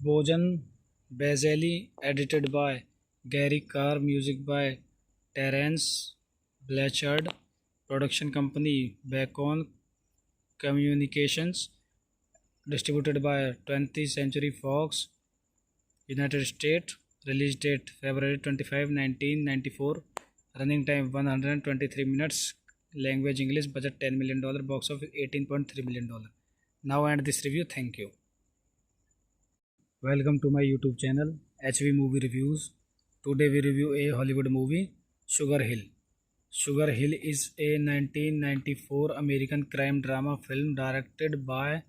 Bojan Bazeli, edited by Gary Carr, music by Terence Blanchard, production company Bacon Communications, distributed by 20th Century Fox, United States, release date February 25, 1994, running time 123 minutes, language English, budget $10 million, box office $18.3 million. Now end this review, thank you. Welcome to my YouTube channel HV Movie Reviews. Today we review a Hollywood movie, Sugar Hill. Sugar Hill is a 1994 American crime drama film directed by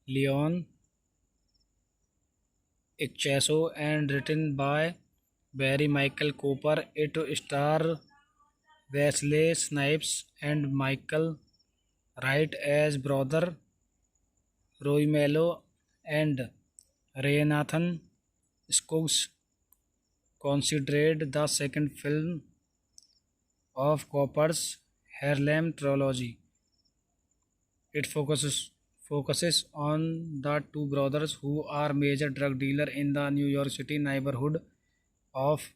Leon Ichcaso and written by Barry Michael Cooper. It stars Wesley Snipes and Michael Wright as brother Roy Mello and Renathan Scruggs, considered the second film of Cooper's Harlem trilogy. It focuses on the two brothers who are major drug dealer in the New York City neighborhood of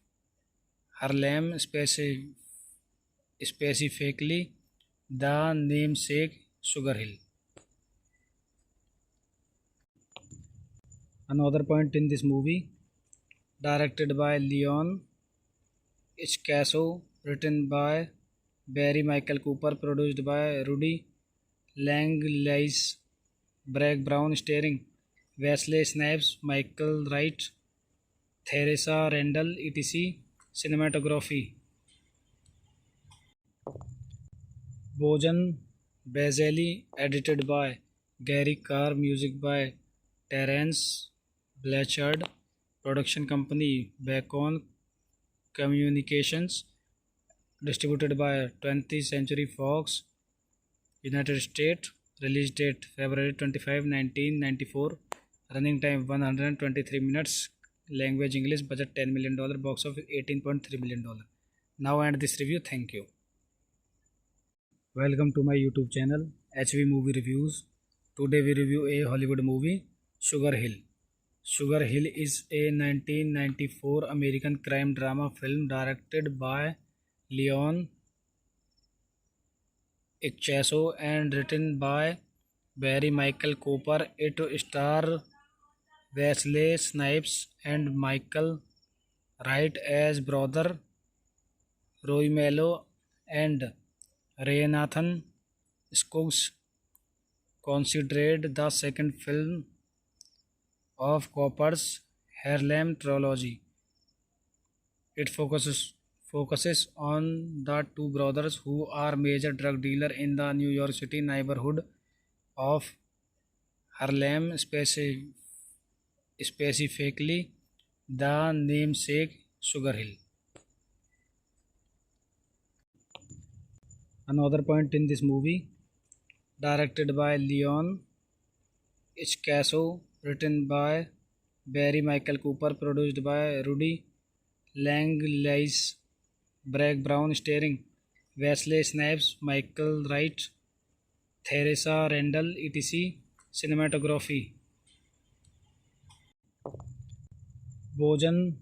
Harlem, specifically the namesake Sugar Hill. Another point in this movie, directed by Leon Ichcaso, written by Barry Michael Cooper, produced by Rudy Langlais, Bragg Brown, starring Wesley Snipes, Michael Wright, Theresa Randall, etc. Cinematography Bojan Bazeli, edited by Gary Carr, music by Terence Blanchard, Production company Bacon Communications. Distributed by 20th Century Fox, United States. Release date February 25, 1994. Running time 123 minutes. Language English. Budget $10 million. Box office $18.3 million. Now end this review. Thank you. Welcome to my YouTube channel HV Movie Reviews. Today we review a Hollywood movie, Sugar Hill. Sugar Hill is a 1994 American crime drama film directed by Leon Icchaso and written by Barry Michael Cooper. It stars Wesley Snipes and Michael Wright as brother Roy Mello and Renathan Scruggs, considered the second film of Cooper's Harlem trilogy. It focuses on the two brothers who are major drug dealers in the New York City neighborhood of Harlem, specifically the namesake Sugar Hill. Another point in this movie, directed by Leon Icchaso, written by Barry Michael Cooper, produced by Rudy Langlais, Bragg Brown, starring Wesley Snipes, Michael Wright, Theresa Randall, etc. Cinematography Bojan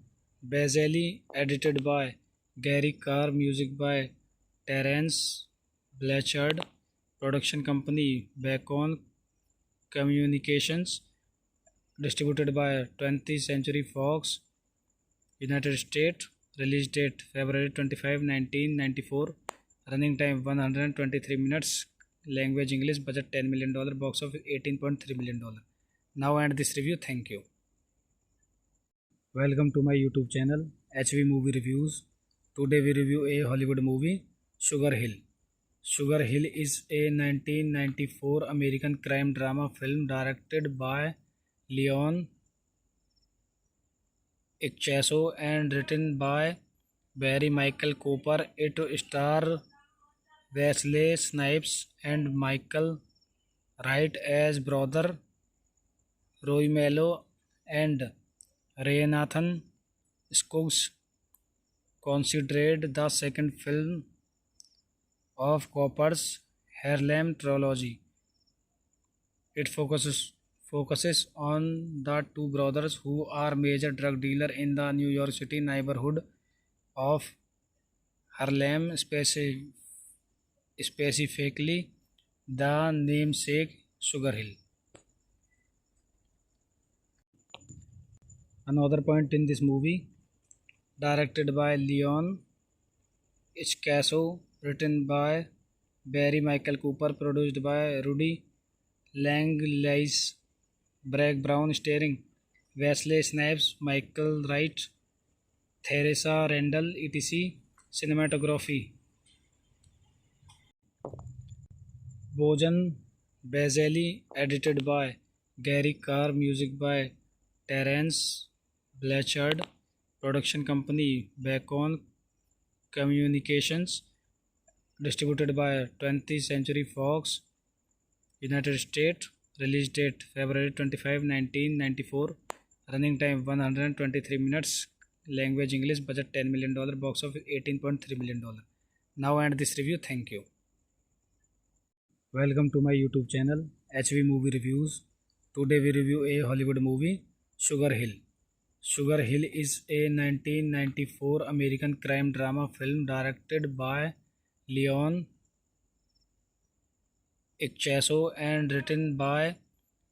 Bazeli, edited by Gary Carr, music by Terence Blanchard. Production company Bacon Communications. Distributed by 20th Century Fox, United States. Release date February 25, 1994. Running time 123 minutes. Language English. Budget $10 million. Box office $18.3 million. Now end this review. Thank you. Welcome to my YouTube channel HV Movie Reviews. Today we review a Hollywood movie, Sugar Hill. Sugar Hill is a 1994 American crime drama film directed by Leon Icchaso and written by Barry Michael Cooper. It stars Wesley Snipes and Michael Wright as brother Roy Mello and Renathan Scruggs, considered the second film of Cooper's Harlem trilogy. It focuses on the two brothers who are major drug dealers in the New York City neighborhood of Harlem, specifically the namesake Sugar Hill. Another point in this movie, directed by Leon Icchaso, written by Barry Michael Cooper, produced by Rudy Langlais, Bragg Brown, starring Wesley Snipes, Michael Wright, Theresa Randall, etc. Cinematography Bojan Bazeli, edited by Gary Carr, music by Terence Blanchard. Production company Bacon Communications. Distributed by 20th Century Fox, United States. Release date February 25, 1994. Running time 123 minutes. Language English. Budget $10 million. Box office $18.3 million. Now end this review. Thank you. Welcome to my YouTube channel HV Movie Reviews. Today we review a Hollywood movie, Sugar Hill. Sugar Hill is a 1994 American crime drama film directed by Leon Icchaso and written by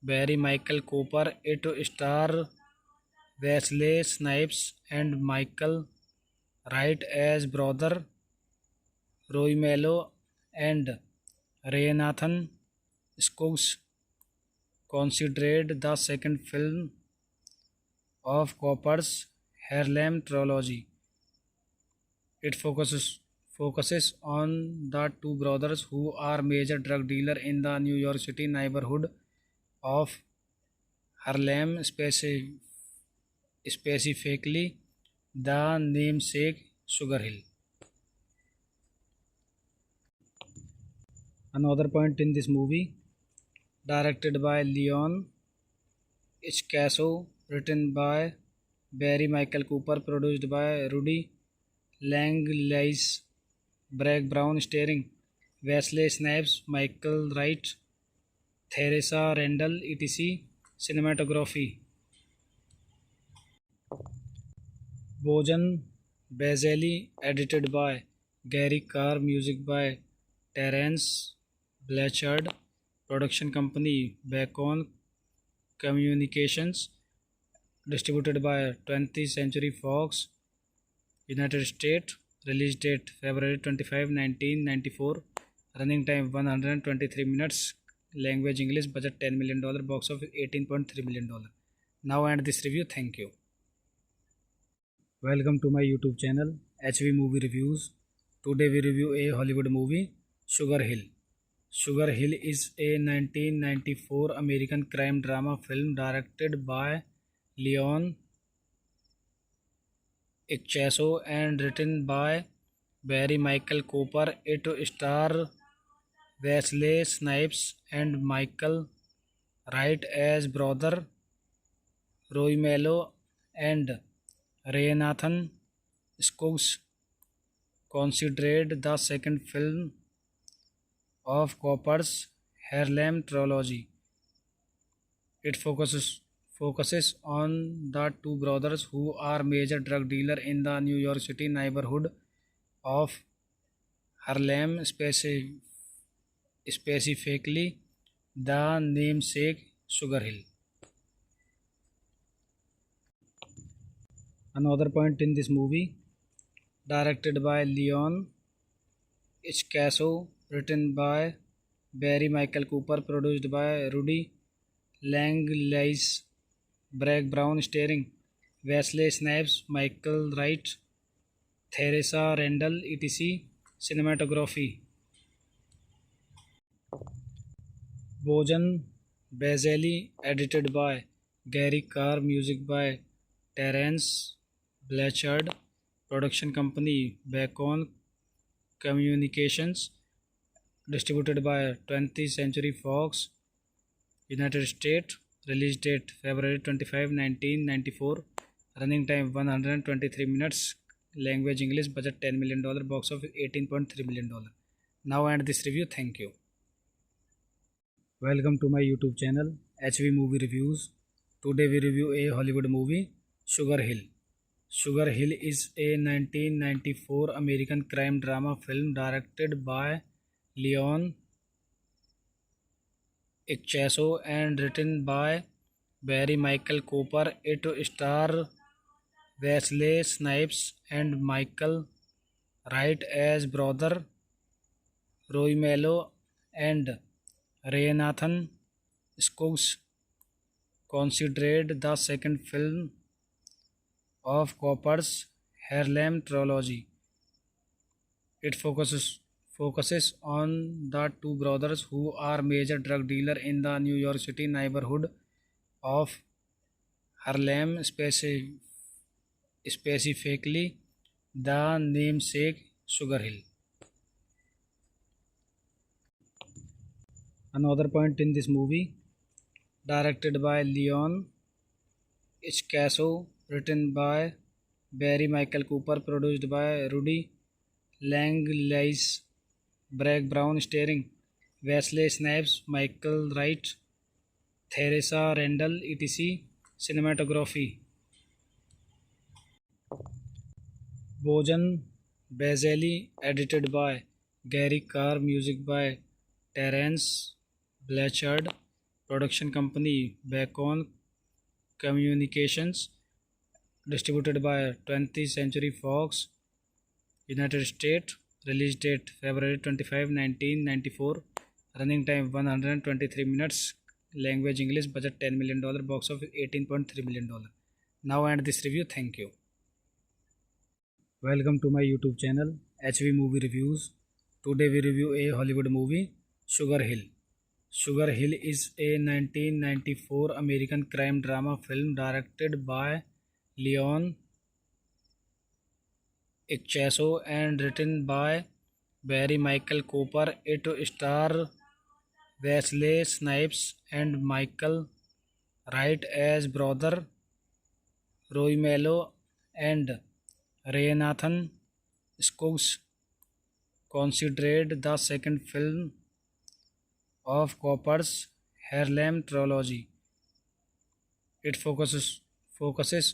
Barry Michael Cooper. It stars Wesley Snipes and Michael Wright as brother Roy Mello and Renathan Scruggs, considered the second film of Cooper's Harlem trilogy. It focuses on the two brothers who are major drug dealers in the New York City neighborhood of Harlem, specifically the namesake Sugar Hill. Another point in this movie, directed by Leon Ichcaso, written by Barry Michael Cooper, produced by Rudy Langlais, Bragg Brown, starring Wesley Snipes, Michael Wright, Theresa Randall, etc. Cinematography Bojan Bazeli, edited by Gary Carr, music by Terence Blanchard, production company Bacon Communications, distributed by 20th Century Fox, United States, release date February 25, 1994, running time 123 minutes, language English, budget $10 million, box office $18.3 million. Now end this review, thank you. Welcome to my YouTube channel HV Movie Reviews. Today we review a Hollywood movie, Sugar Hill. Sugar Hill is a 1994 American crime drama film directed by Leon Ichcaso and written by Barry Michael Cooper. It stars Wesley Snipes and Michael Wright as brother Roy Mello and Renathan Skuggs, considered the second film of Cooper's Harlem trilogy. It focuses on the two brothers who are major drug dealers in the New York City neighborhood of Harlem, specifically the namesake Sugar Hill. Another point in this movie, directed by Leon Ichcaso, written by Barry Michael Cooper, produced by Rudy Langlais, Bragg Brown, starring Wesley Snipes, Michael Wright, Theresa Randall, etc. Cinematography Bojan Bazeli, edited by Gary Carr, music by Terence Blanchard, production company Bacon Communications, distributed by 20th Century Fox, United States, release date February 25, 1994, running time 123 minutes, language English, budget $10 million, box office $18.3 million. Now end this review, thank you. Welcome to my YouTube channel HV Movie Reviews. Today we review a Hollywood movie, Sugar Hill. Sugar Hill is a 1994 American crime drama film directed by Leon Ichcaso and written by Barry Michael Cooper. It stars Wesley Snipes and Michael Wright as brother Roy Mello and Renathan Skuggs, considered the second film of Cooper's Harlem trilogy. It focuses on the two brothers who are major drug dealers in the New York City neighborhood of Harlem, specifically the namesake Sugar Hill. Another point in this movie, directed by Leon Ichcaso, written by Barry Michael Cooper, produced by Rudy Langlais, Bragg Brown, starring Wesley Snipes, Michael Wright, Theresa Randall, etc. Cinematography Bojan Bazeli, edited by Gary Carr, music by Terence Blanchard, production company Bacon Communications, distributed by 20th Century Fox, United States, release date February 25, 1994, running time 123 minutes, language English, budget $10 million, box office $18.3 million. Now end this review, thank you. Welcome to my YouTube channel HV Movie Reviews. Today we review a Hollywood movie, Sugar Hill. Sugar Hill is a 1994 American crime drama film directed by Leon Icchaso and written by Barry Michael Cooper. It stars Wesley Snipes and Michael Wright as brother Roy Mello and Renathan Scruggs, considered the second film of Cooper's Harlem trilogy. It focuses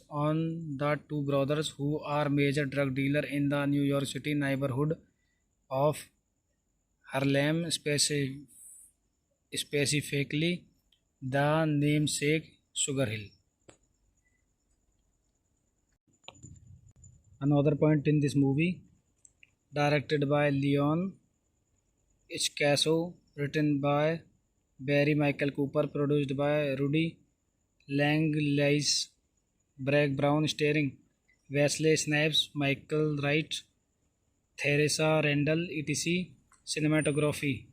on the two brothers who are major drug dealer in the New York City neighborhood of Harlem, specifically the namesake Sugar Hill. Another point in this movie, directed by Leon Ichcaso, written by Barry Michael Cooper, produced by Rudy Langlais, Bragg Brown, starring Wesley Snipes, Michael Wright, Theresa Randall, etc. Cinematography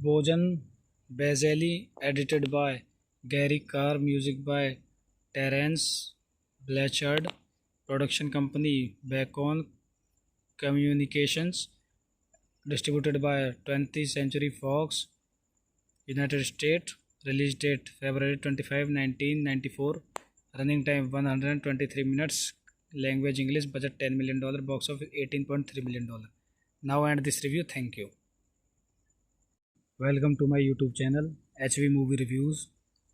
Bojan Bazeli, edited by Gary Carr, music by Terence Blanchard, production company Bacon Communications, distributed by 20th Century Fox, United States, release date February 25, 1994, running time 123 minutes, language English, budget $10 million, box office $18.3 million. Now end this review, thank you. Welcome to my YouTube channel HV Movie Reviews.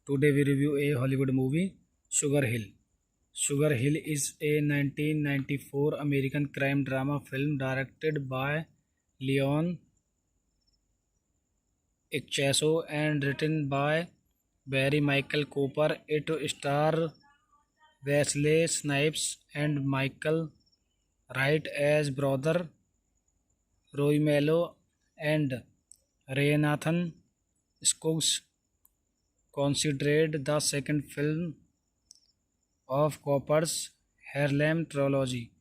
Today we review a Hollywood movie, Sugar Hill. Sugar Hill is a 1994 American crime drama film directed by Leon Icchaso and written by Barry Michael Cooper. It stars Wesley Snipes and Michael Wright as brother Roy Mello and Renathan Scruggs, considered the second film of Cooper's Harlem trilogy.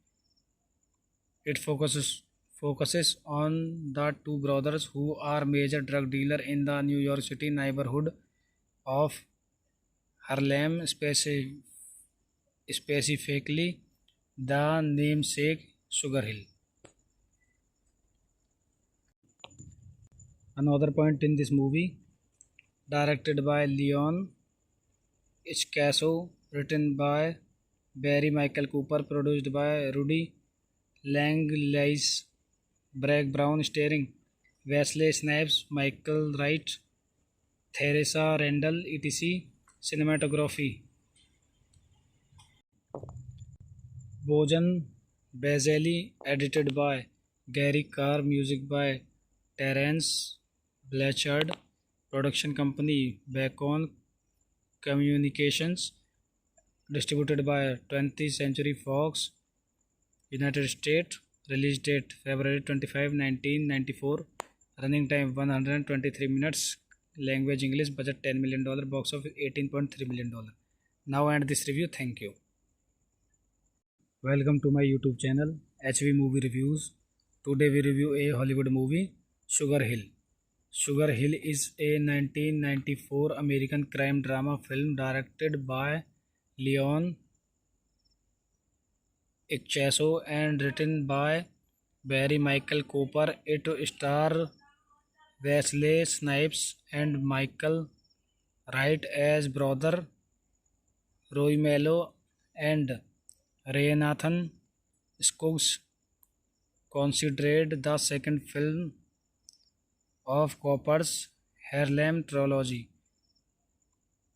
It focuses on the two brothers who are major drug dealer in the New York City neighborhood of Harlem, specifically the namesake Sugar Hill. Another point in this movie, directed by Leon Ichcaso, written by Barry Michael Cooper, produced by Rudy Langlais, Bragg Brown, starring Wesley Snipes, Michael Wright, Theresa Randall, etc. Cinematography Bojan Bazeli, edited by Gary Carr, music by Terence Blanchard, production company Bacon Communications, distributed by 20th Century Fox, United States, release date February 25, 1994, running time 123 minutes, language English, budget $10 million, box office $18.3 million. Now end this review, thank you. Welcome to my YouTube channel HV Movie Reviews. Today we review a Hollywood movie, Sugar Hill. Sugar Hill is a 1994 American crime drama film directed by Leon Icchaso and written by Barry Michael Cooper. It stars Wesley Snipes and Michael Wright as brother Roy Mello and Renathan Scruggs, considered the second film of Cooper's Harlem trilogy.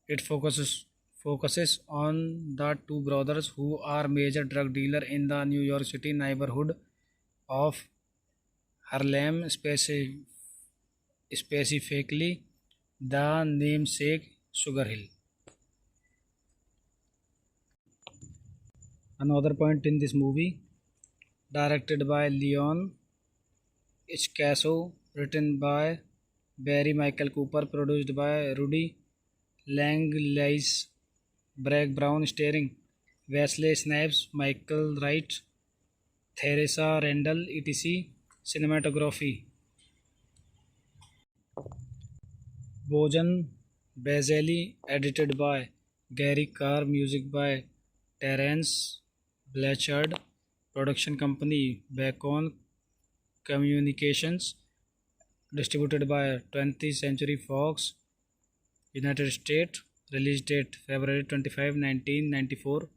It focuses on the two brothers who are major drug dealer in the New York City neighborhood of Harlem, specifically the namesake Sugar Hill. Another point in this movie, directed by Leon Ichcaso, written by Barry Michael Cooper, produced by Rudy Langlais, Bragg Brown, starring Wesley Snipes, Michael Wright, Theresa Randall, etc. Cinematography Bojan Bazeli, edited by Gary Carr, music by Terence Blanchard, production company Bacon Communications, distributed by 20th Century Fox, United States, release date February 25, 1994,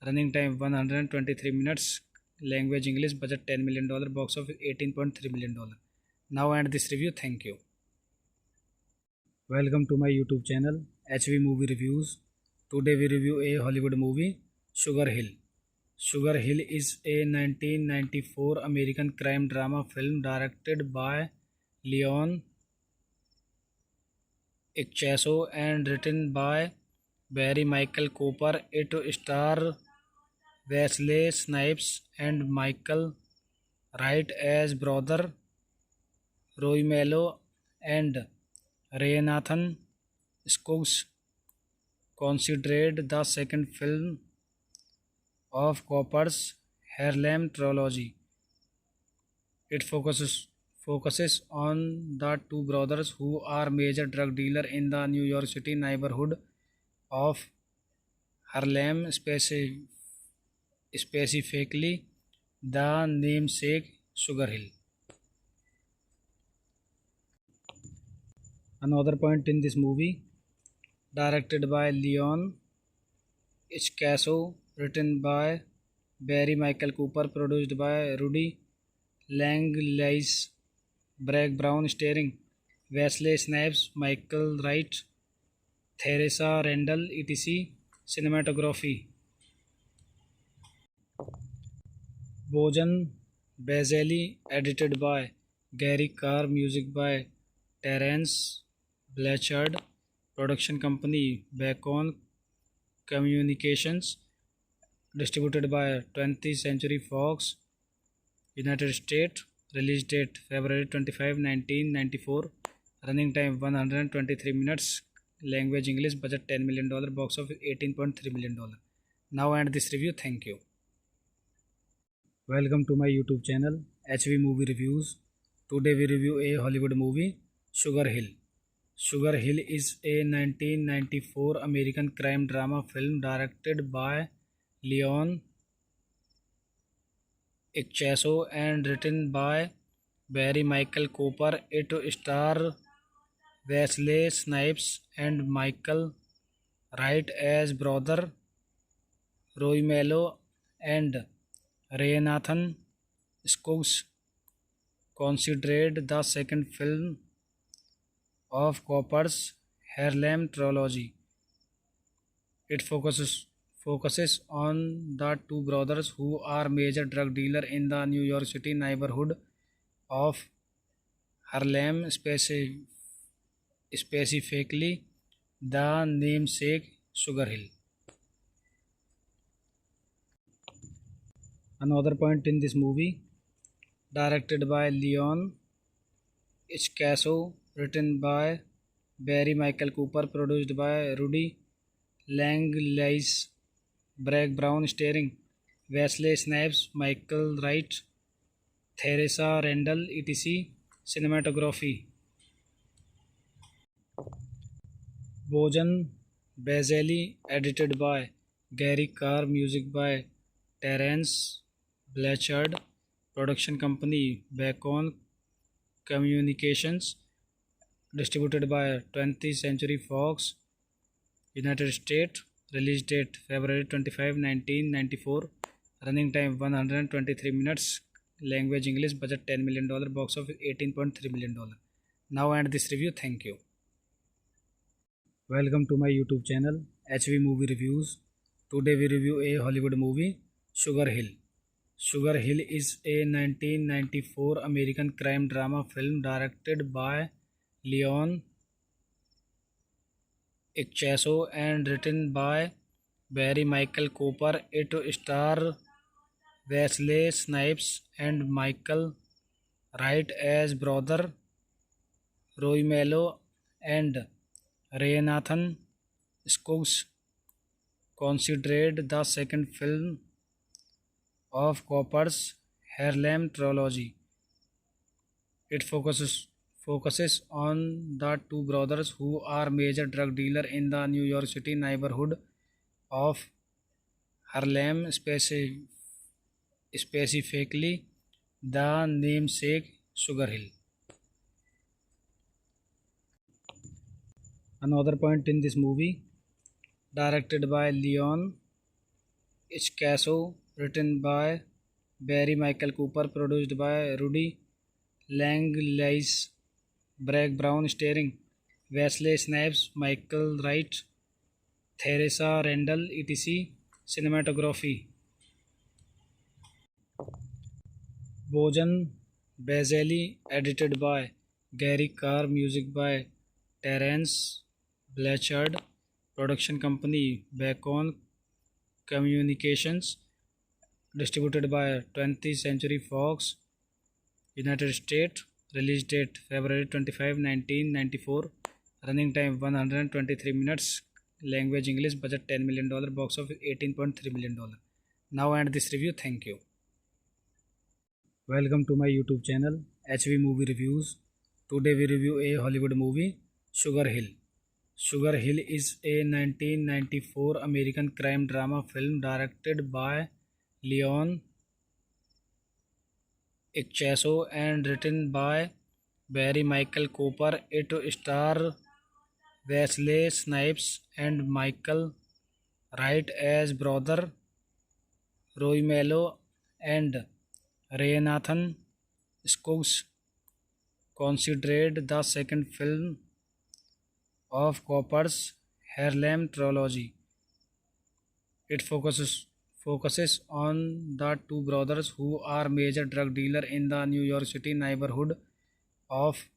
running time 123 minutes, language English, budget $10 million, box office $18.3 million. Now end this review, thank you. Welcome to my YouTube channel HV Movie Reviews. Today we review a Hollywood movie, Sugar Hill. Sugar Hill is a 1994 American crime drama film directed by Leon Icchaso and written by Barry Michael Cooper. It stars Wesley Snipes and Michael Wright as brother Roy Mello and Renathan Scruggs, considered the second film of Cooper's Harlem trilogy. It focuses on the two brothers who are major drug dealers in the New York City neighborhood of Harlem, specifically the namesake Sugar Hill. Another point in this movie, directed by Leon Icchaso, written by Barry Michael Cooper, produced by Rudy Langlais, Bragg Brown, starring Wesley Snipes, Michael Wright, Theresa Randall, etc. Cinematography Bojan Bazeli, edited by Gary Carr, music by Terence Blanchard, production company Bacon Communications, distributed by 20th Century Fox, United States, release date February 25, 1994, running time 123 minutes, language English, budget $10 million, box office $18.3 million. Now end this review, thank you. Welcome to my YouTube channel HV Movie Reviews. Today we review a Hollywood movie, Sugar Hill. Sugar Hill is a 1994 American crime drama film directed by Leon Icchaso and written by Barry Michael Cooper. It stars Wesley Snipes and Michael Wright as brother Roy Mello and Renathan Scruggs, considered the second film of Cooper's Harlem trilogy. It focuses on the two brothers who are major drug dealers in the New York City neighborhood of Harlem, specifically the namesake Sugar Hill. Another point in this movie, directed by Leon Icchaso, written by Barry Michael Cooper, produced by Rudy Langlais, Bragg Brown, starring Wesley Snipes, Michael Wright, Theresa Randall, etc. Cinematography Bojan Bazeli, edited by Gary Carr, music by Terence Blanchard, production company Bacon Communications, distributed by 20th Century Fox, United States, release date February 25, 1994, running time 123 minutes, language English, budget $10 million, box office $18.3 million. Now end this review, thank you. Welcome to my YouTube channel HV Movie Reviews. Today we review a Hollywood movie, Sugar Hill. Sugar Hill is a 1994 American crime drama film directed by Leon Icchaso and written by Barry Michael Cooper. It stars Wesley Snipes and Michael Wright as brother Roy Mello and Renathan Scruggs, considered the second film of Cooper's Harlem trilogy. It focuses on the two brothers who are major drug dealers in the New York City neighborhood of Harlem, specifically the namesake Sugar Hill. Another point in this movie, directed by Leon Ichcaso, written by Barry Michael Cooper, produced by Rudy Langlais, Bragg Brown, starring Wesley Snipes, Michael Wright, Theresa Randall, etc. Cinematography Bojan Bazeli, edited by Gary Carr, music by Terence Blanchard, production company Bacon Communications, distributed by 20th Century Fox, United States, release date February 25, 1994, running time 123 minutes, language English, budget $10 million, box office $18.3 million. Now end this review, thank you. Welcome to my YouTube channel HV Movie Reviews. Today we review a Hollywood movie, Sugar Hill. Sugar Hill is a 1994 American crime drama film directed by Leon Ichcaso and written by Barry Michael Cooper. It stars Wesley Snipes and Michael Wright as brother Roy Mello and Renathan Scruggs, considered the second film of Cooper's Harlem trilogy. It focuses on the two brothers who are major drug dealers in the New York City neighborhood of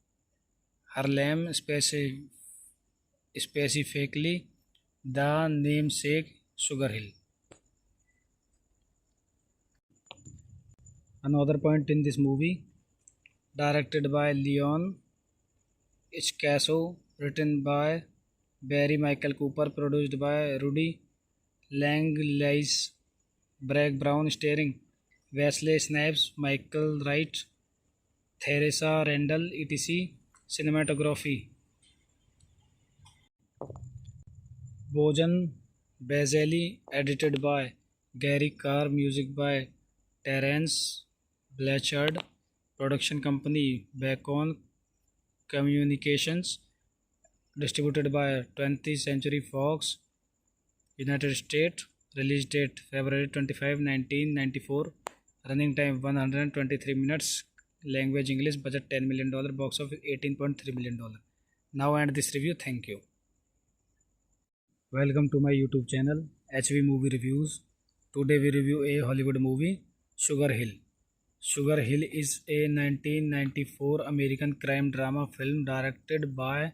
Harlem, specifically the namesake Sugar Hill. Another point in this movie, directed by Leon Ichcaso, written by Barry Michael Cooper, produced by Rudy Langlais, Bragg Brown, starring Wesley Snipes, Michael Wright, Theresa Randall, etc. Cinematography Bojan Bazeli, edited by Gary Carr, music by Terence Blanchard, production company Bacon Communications, distributed by 20th Century Fox, United States, release date February 25, 1994, running time 123 minutes, language English, budget $10 million, box office $18.3 million. Now end this review, thank you. Welcome to my YouTube channel HV Movie Reviews. Today we review a Hollywood movie, Sugar Hill. Sugar Hill is a 1994 American crime drama film directed by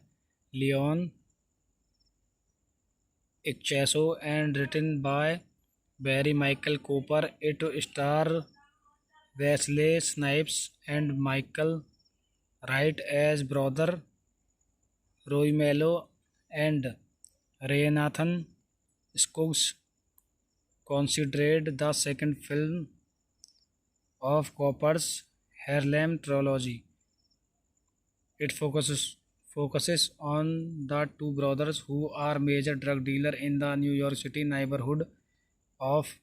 Leon Ichcaso and written by Barry Michael Cooper. It stars Wesley Snipes and Michael Wright as brother Roy Mello and Renathan Scruggs, considered the second film of Cooper's Harlem trilogy. It focuses on the two brothers who are major drug dealers in the New York City neighborhood of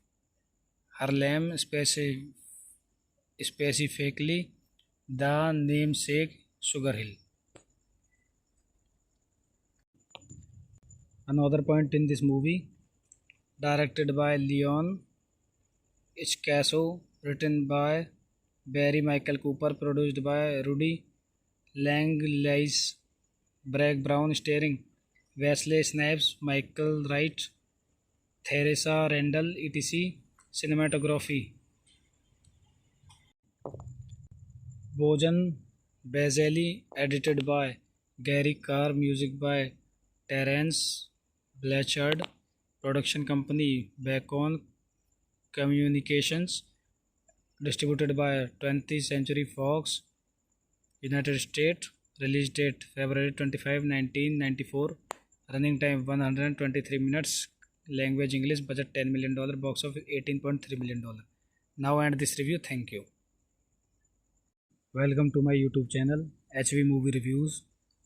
Harlem, specifically the namesake Sugar Hill. Another point in this movie, directed by Leon Ichcaso, written by Barry Michael Cooper, produced by Rudy Langlais, Bragg Brown, starring Wesley Snipes, Michael Wright, Theresa Randall, etc. Cinematography Bojan Bazeli, edited by Gary Carr, music by Terence Blanchard, production company Bacon Communications, distributed by 20th Century Fox, United States, release date February 25, 1994, running time 123 minutes, language English, budget $10 million, box office $18.3 million. Now end this review, thank you. Welcome to my YouTube channel HV Movie Reviews.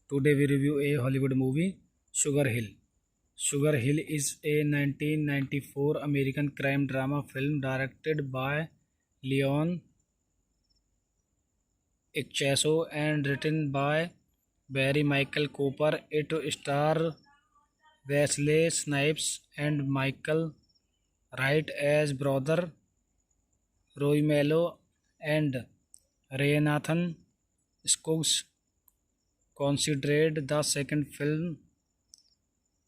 Today we review a Hollywood movie, Sugar Hill. Sugar Hill is a 1994 American crime drama film directed by Leon Icchaso and written by Barry Michael Cooper. It stars Wesley Snipes and Michael Wright as brother Roy Mello and Renathan Scruggs, considered the second film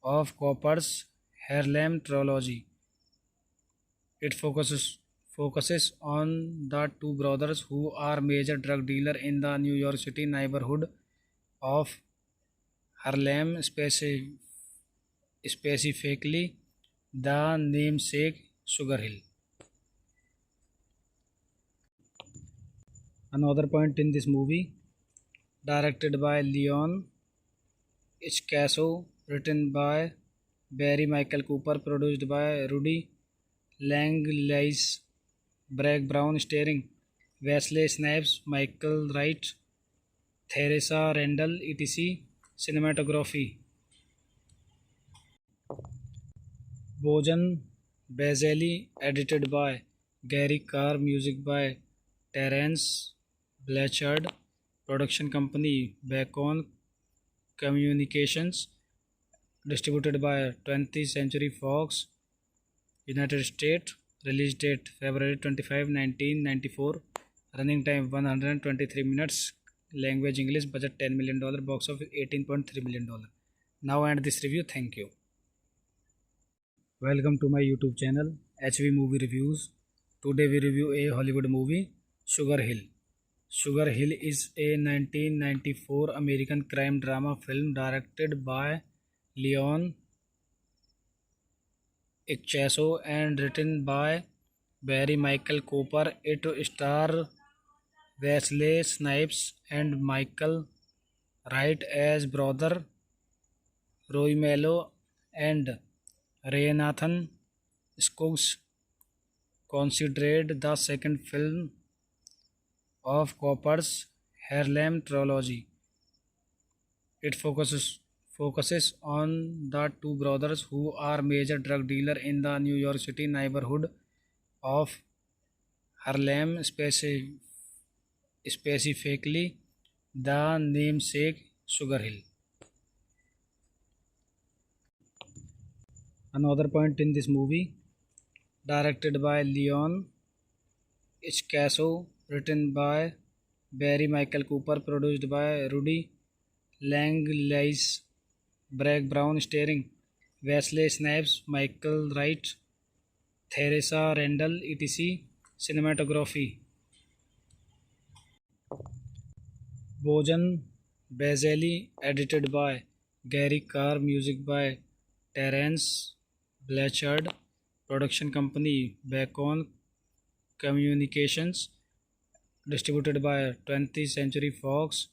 of Cooper's Harlem trilogy. It focuses on the two brothers who are major drug dealer in the New York City neighborhood of Harlem, specifically the namesake Sugar Hill. Another point in this movie, directed by Leon Icchaso, written by Barry Michael Cooper, produced by Rudy Langlais, Bragg Brown, starring Wesley Snipes, Michael Wright, Theresa Randall, etc. Cinematography Bojan Bazeli, edited by Gary Carr, music by Terence Blanchard, production company Bacon Communications, distributed by 20th Century Fox, United States, release date February 25, 1994, running time 123 minutes, language English, budget $10 million, box office $18.3 million. Now end this review. Thank you. Welcome to my YouTube channel HV Movie Reviews. Today we review a Hollywood movie, Sugar Hill. Sugar Hill is a 1994 American crime drama film directed by Leon Icchaso and written by Barry Michael Cooper. It stars Wesley Snipes and Michael Wright as brother Roy Mello and Renathan Scruggs, considered the second film of Cooper's Harlem trilogy. It focuses on the two brothers who are major drug dealer in the New York City neighborhood of Harlem, specifically the namesake Sugar Hill. Another point in this movie, directed by Leon Icchaso, written by Barry Michael Cooper, produced by Rudy Langlais, Bragg Brown, starring Wesley Snipes, Michael Wright, Theresa Randall, etc. Cinematography Bojan Bazeli, edited by Gary Carr, music by Terence Blanchard, production company Bacon Communications, distributed by 20th Century Fox,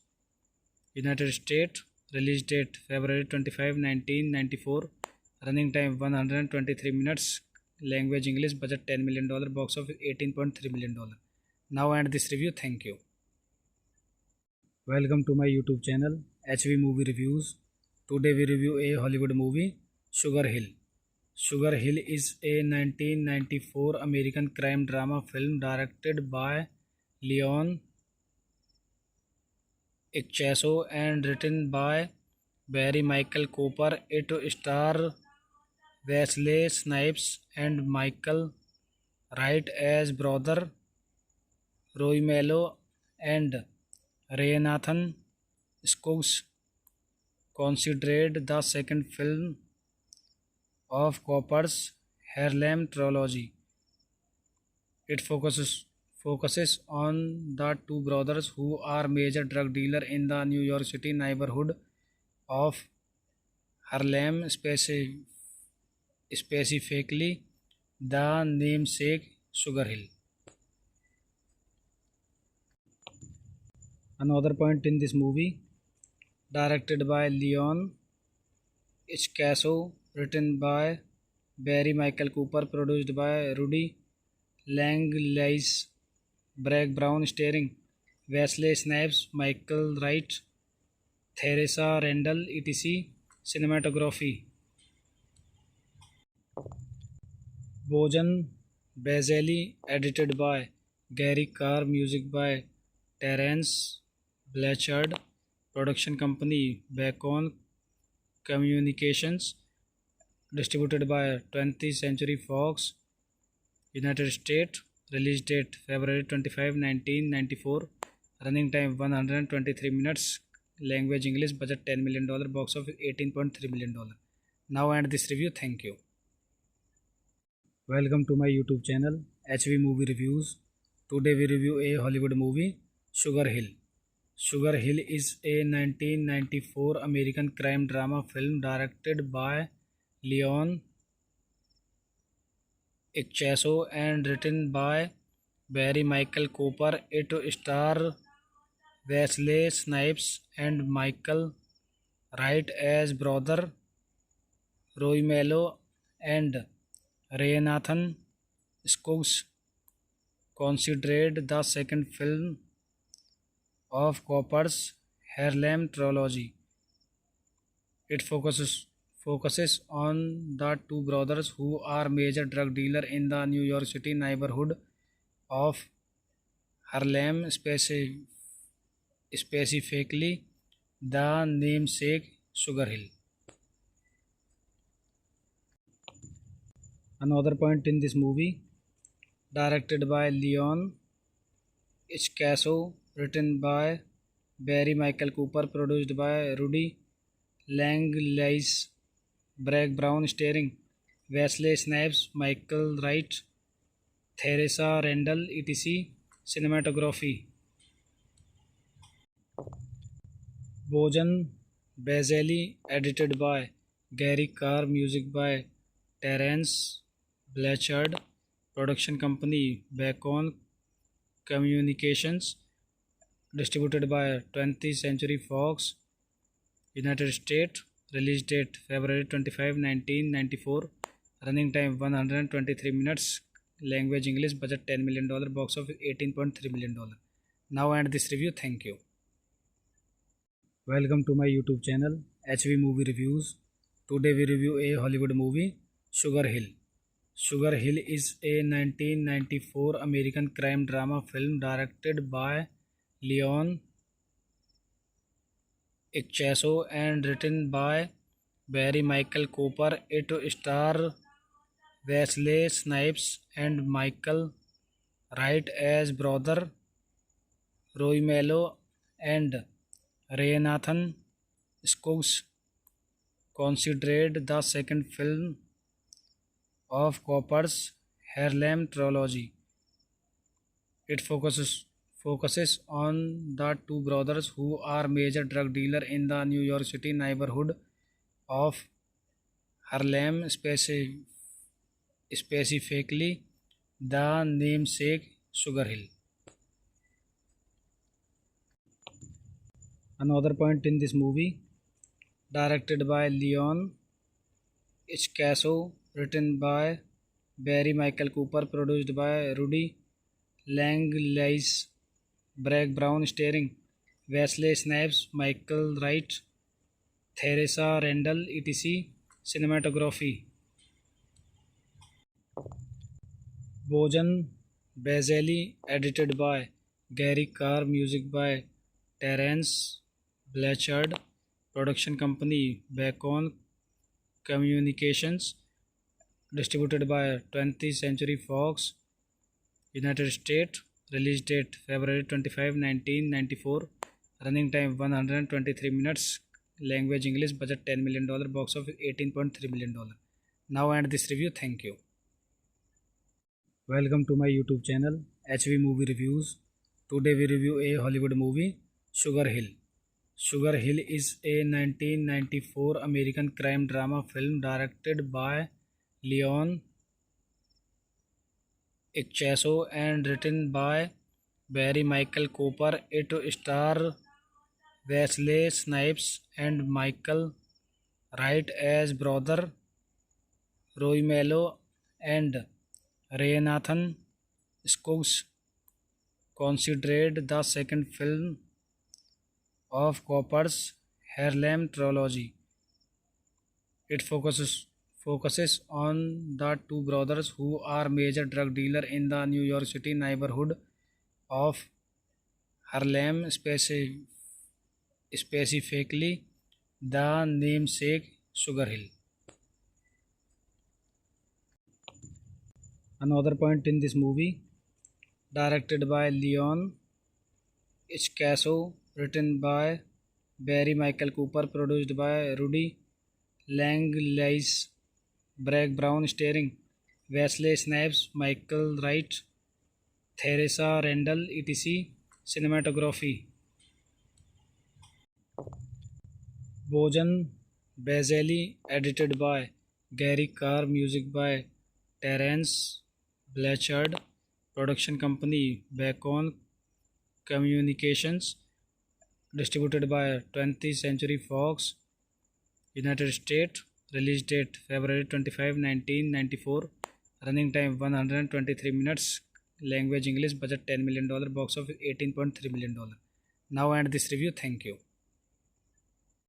United States, release date February 25, 1994, running time 123 minutes, language English, budget $10 million, box office $18.3 million. Now end this review. Thank you. Welcome to my YouTube channel HV Movie Reviews. Today we review a Hollywood movie, Sugar Hill. Sugar Hill is a 1994 American crime drama film directed by Leon Icchaso and written by Barry Michael Cooper. It stars Wesley Snipes and Michael Wright as brother Roy Mello and Renathan Scruggs, considered the second film of Cooper's Harlem trilogy. It focuses on the two brothers who are major drug dealer in the New York City neighborhood of Harlem, specifically the namesake Sugar Hill. Another point in this movie, directed by Leon Icchaso, written by Barry Michael Cooper, produced by Rudy Langlais, Bragg Brown, starring Wesley Snipes, Michael Wright, Theresa Randall, etc. Cinematography Bojan Bazelli, edited by Gary Carr, music by Terence Blanchard, production company Bacon Communications, distributed by 20th Century Fox, United States, release date February 25, 1994, running time 123 minutes, language English, budget $10 million, box office $18.3 million. Now end this review, thank you. Welcome to my YouTube channel HV Movie Reviews. Today we review a Hollywood movie, Sugar Hill. Sugar Hill is a 1994 American crime drama film directed by Leon Icchaso and written by Barry Michael Cooper. It stars Wesley Snipes and Michael Wright as brother Roy Mello and Renathan Scruggs, considered the second film of Cooper's Harlem trilogy. It focuses on the two brothers who are major drug dealers in the New York City neighborhood of Harlem, specifically the namesake Sugar Hill. Another point in this movie, directed by Leon Icchaso, written by Barry Michael Cooper, produced by Rudy Langlais, Bragg Brown, starring Wesley Snipes, Michael Wright, Theresa Randall, etc. Cinematography, Bojan Bazelli, edited by Gary Carr, music by Terence Blanchard, production company Bacon Communications, distributed by 20th Century Fox, United States, release date February 25, 1994, running time 123 minutes, language English, budget $10 million, box office $18.3 million. Now end this review, thank you. Welcome to my YouTube channel HV Movie Reviews. Today we review a Hollywood movie, Sugar Hill. Sugar Hill is a 1994 American crime drama film directed by Leon Icchaso and written by Barry Michael Cooper. It stars Wesley Snipes and Michael Wright as brother Roy Mello and Renathan Scruggs, considered the second film of Cooper's Harlem trilogy. It focuses on the two brothers who are major drug dealers in the New York City neighborhood of Harlem, specifically the namesake Sugar Hill. Another point in this movie, directed by Leon Icchaso, written by Barry Michael Cooper, produced by Rudy Langlais, Bragg Brown, starring Wesley Snipes, Michael Wright, Theresa Randall, etc. Cinematography, Bojan Bazelli, edited by Gary Carr, music by Terence Blanchard, production company Bacon Communications, distributed by 20th Century Fox, United States, release date February 25, 1994, running time 123 minutes, language English, budget $10 million, box office $18.3 million. Now end this review, thank you. Welcome to my YouTube channel HV Movie Reviews. Today we review a Hollywood movie, Sugar Hill. Sugar Hill is a 1994 American crime drama film directed by Leon Icchaso and written by Barry Michael Cooper. It stars Wesley Snipes and Michael Wright as brother Roy Mello and Renathan Scruggs, considered the second film of Cooper's Harlem trilogy. It focuses on the two brothers who are major drug dealer in the New York City neighborhood of Harlem, specifically the namesake Sugar Hill. Another point in this movie, directed by Leon Ichcaso, written by Barry Michael Cooper, produced by Rudy Langlais, Bragg Brown, starring Wesley Snipes, Michael Wright, Theresa Randall, etc. Cinematography Bojan Bazeli, edited by Gary Carr, music by Terence Blanchard, production company Bacon Communications, distributed by 20th Century Fox, United States, release date February 25, 1994, running time 123 minutes, language English, budget $10 million, box office $18.3 million. Now end this review. Thank you.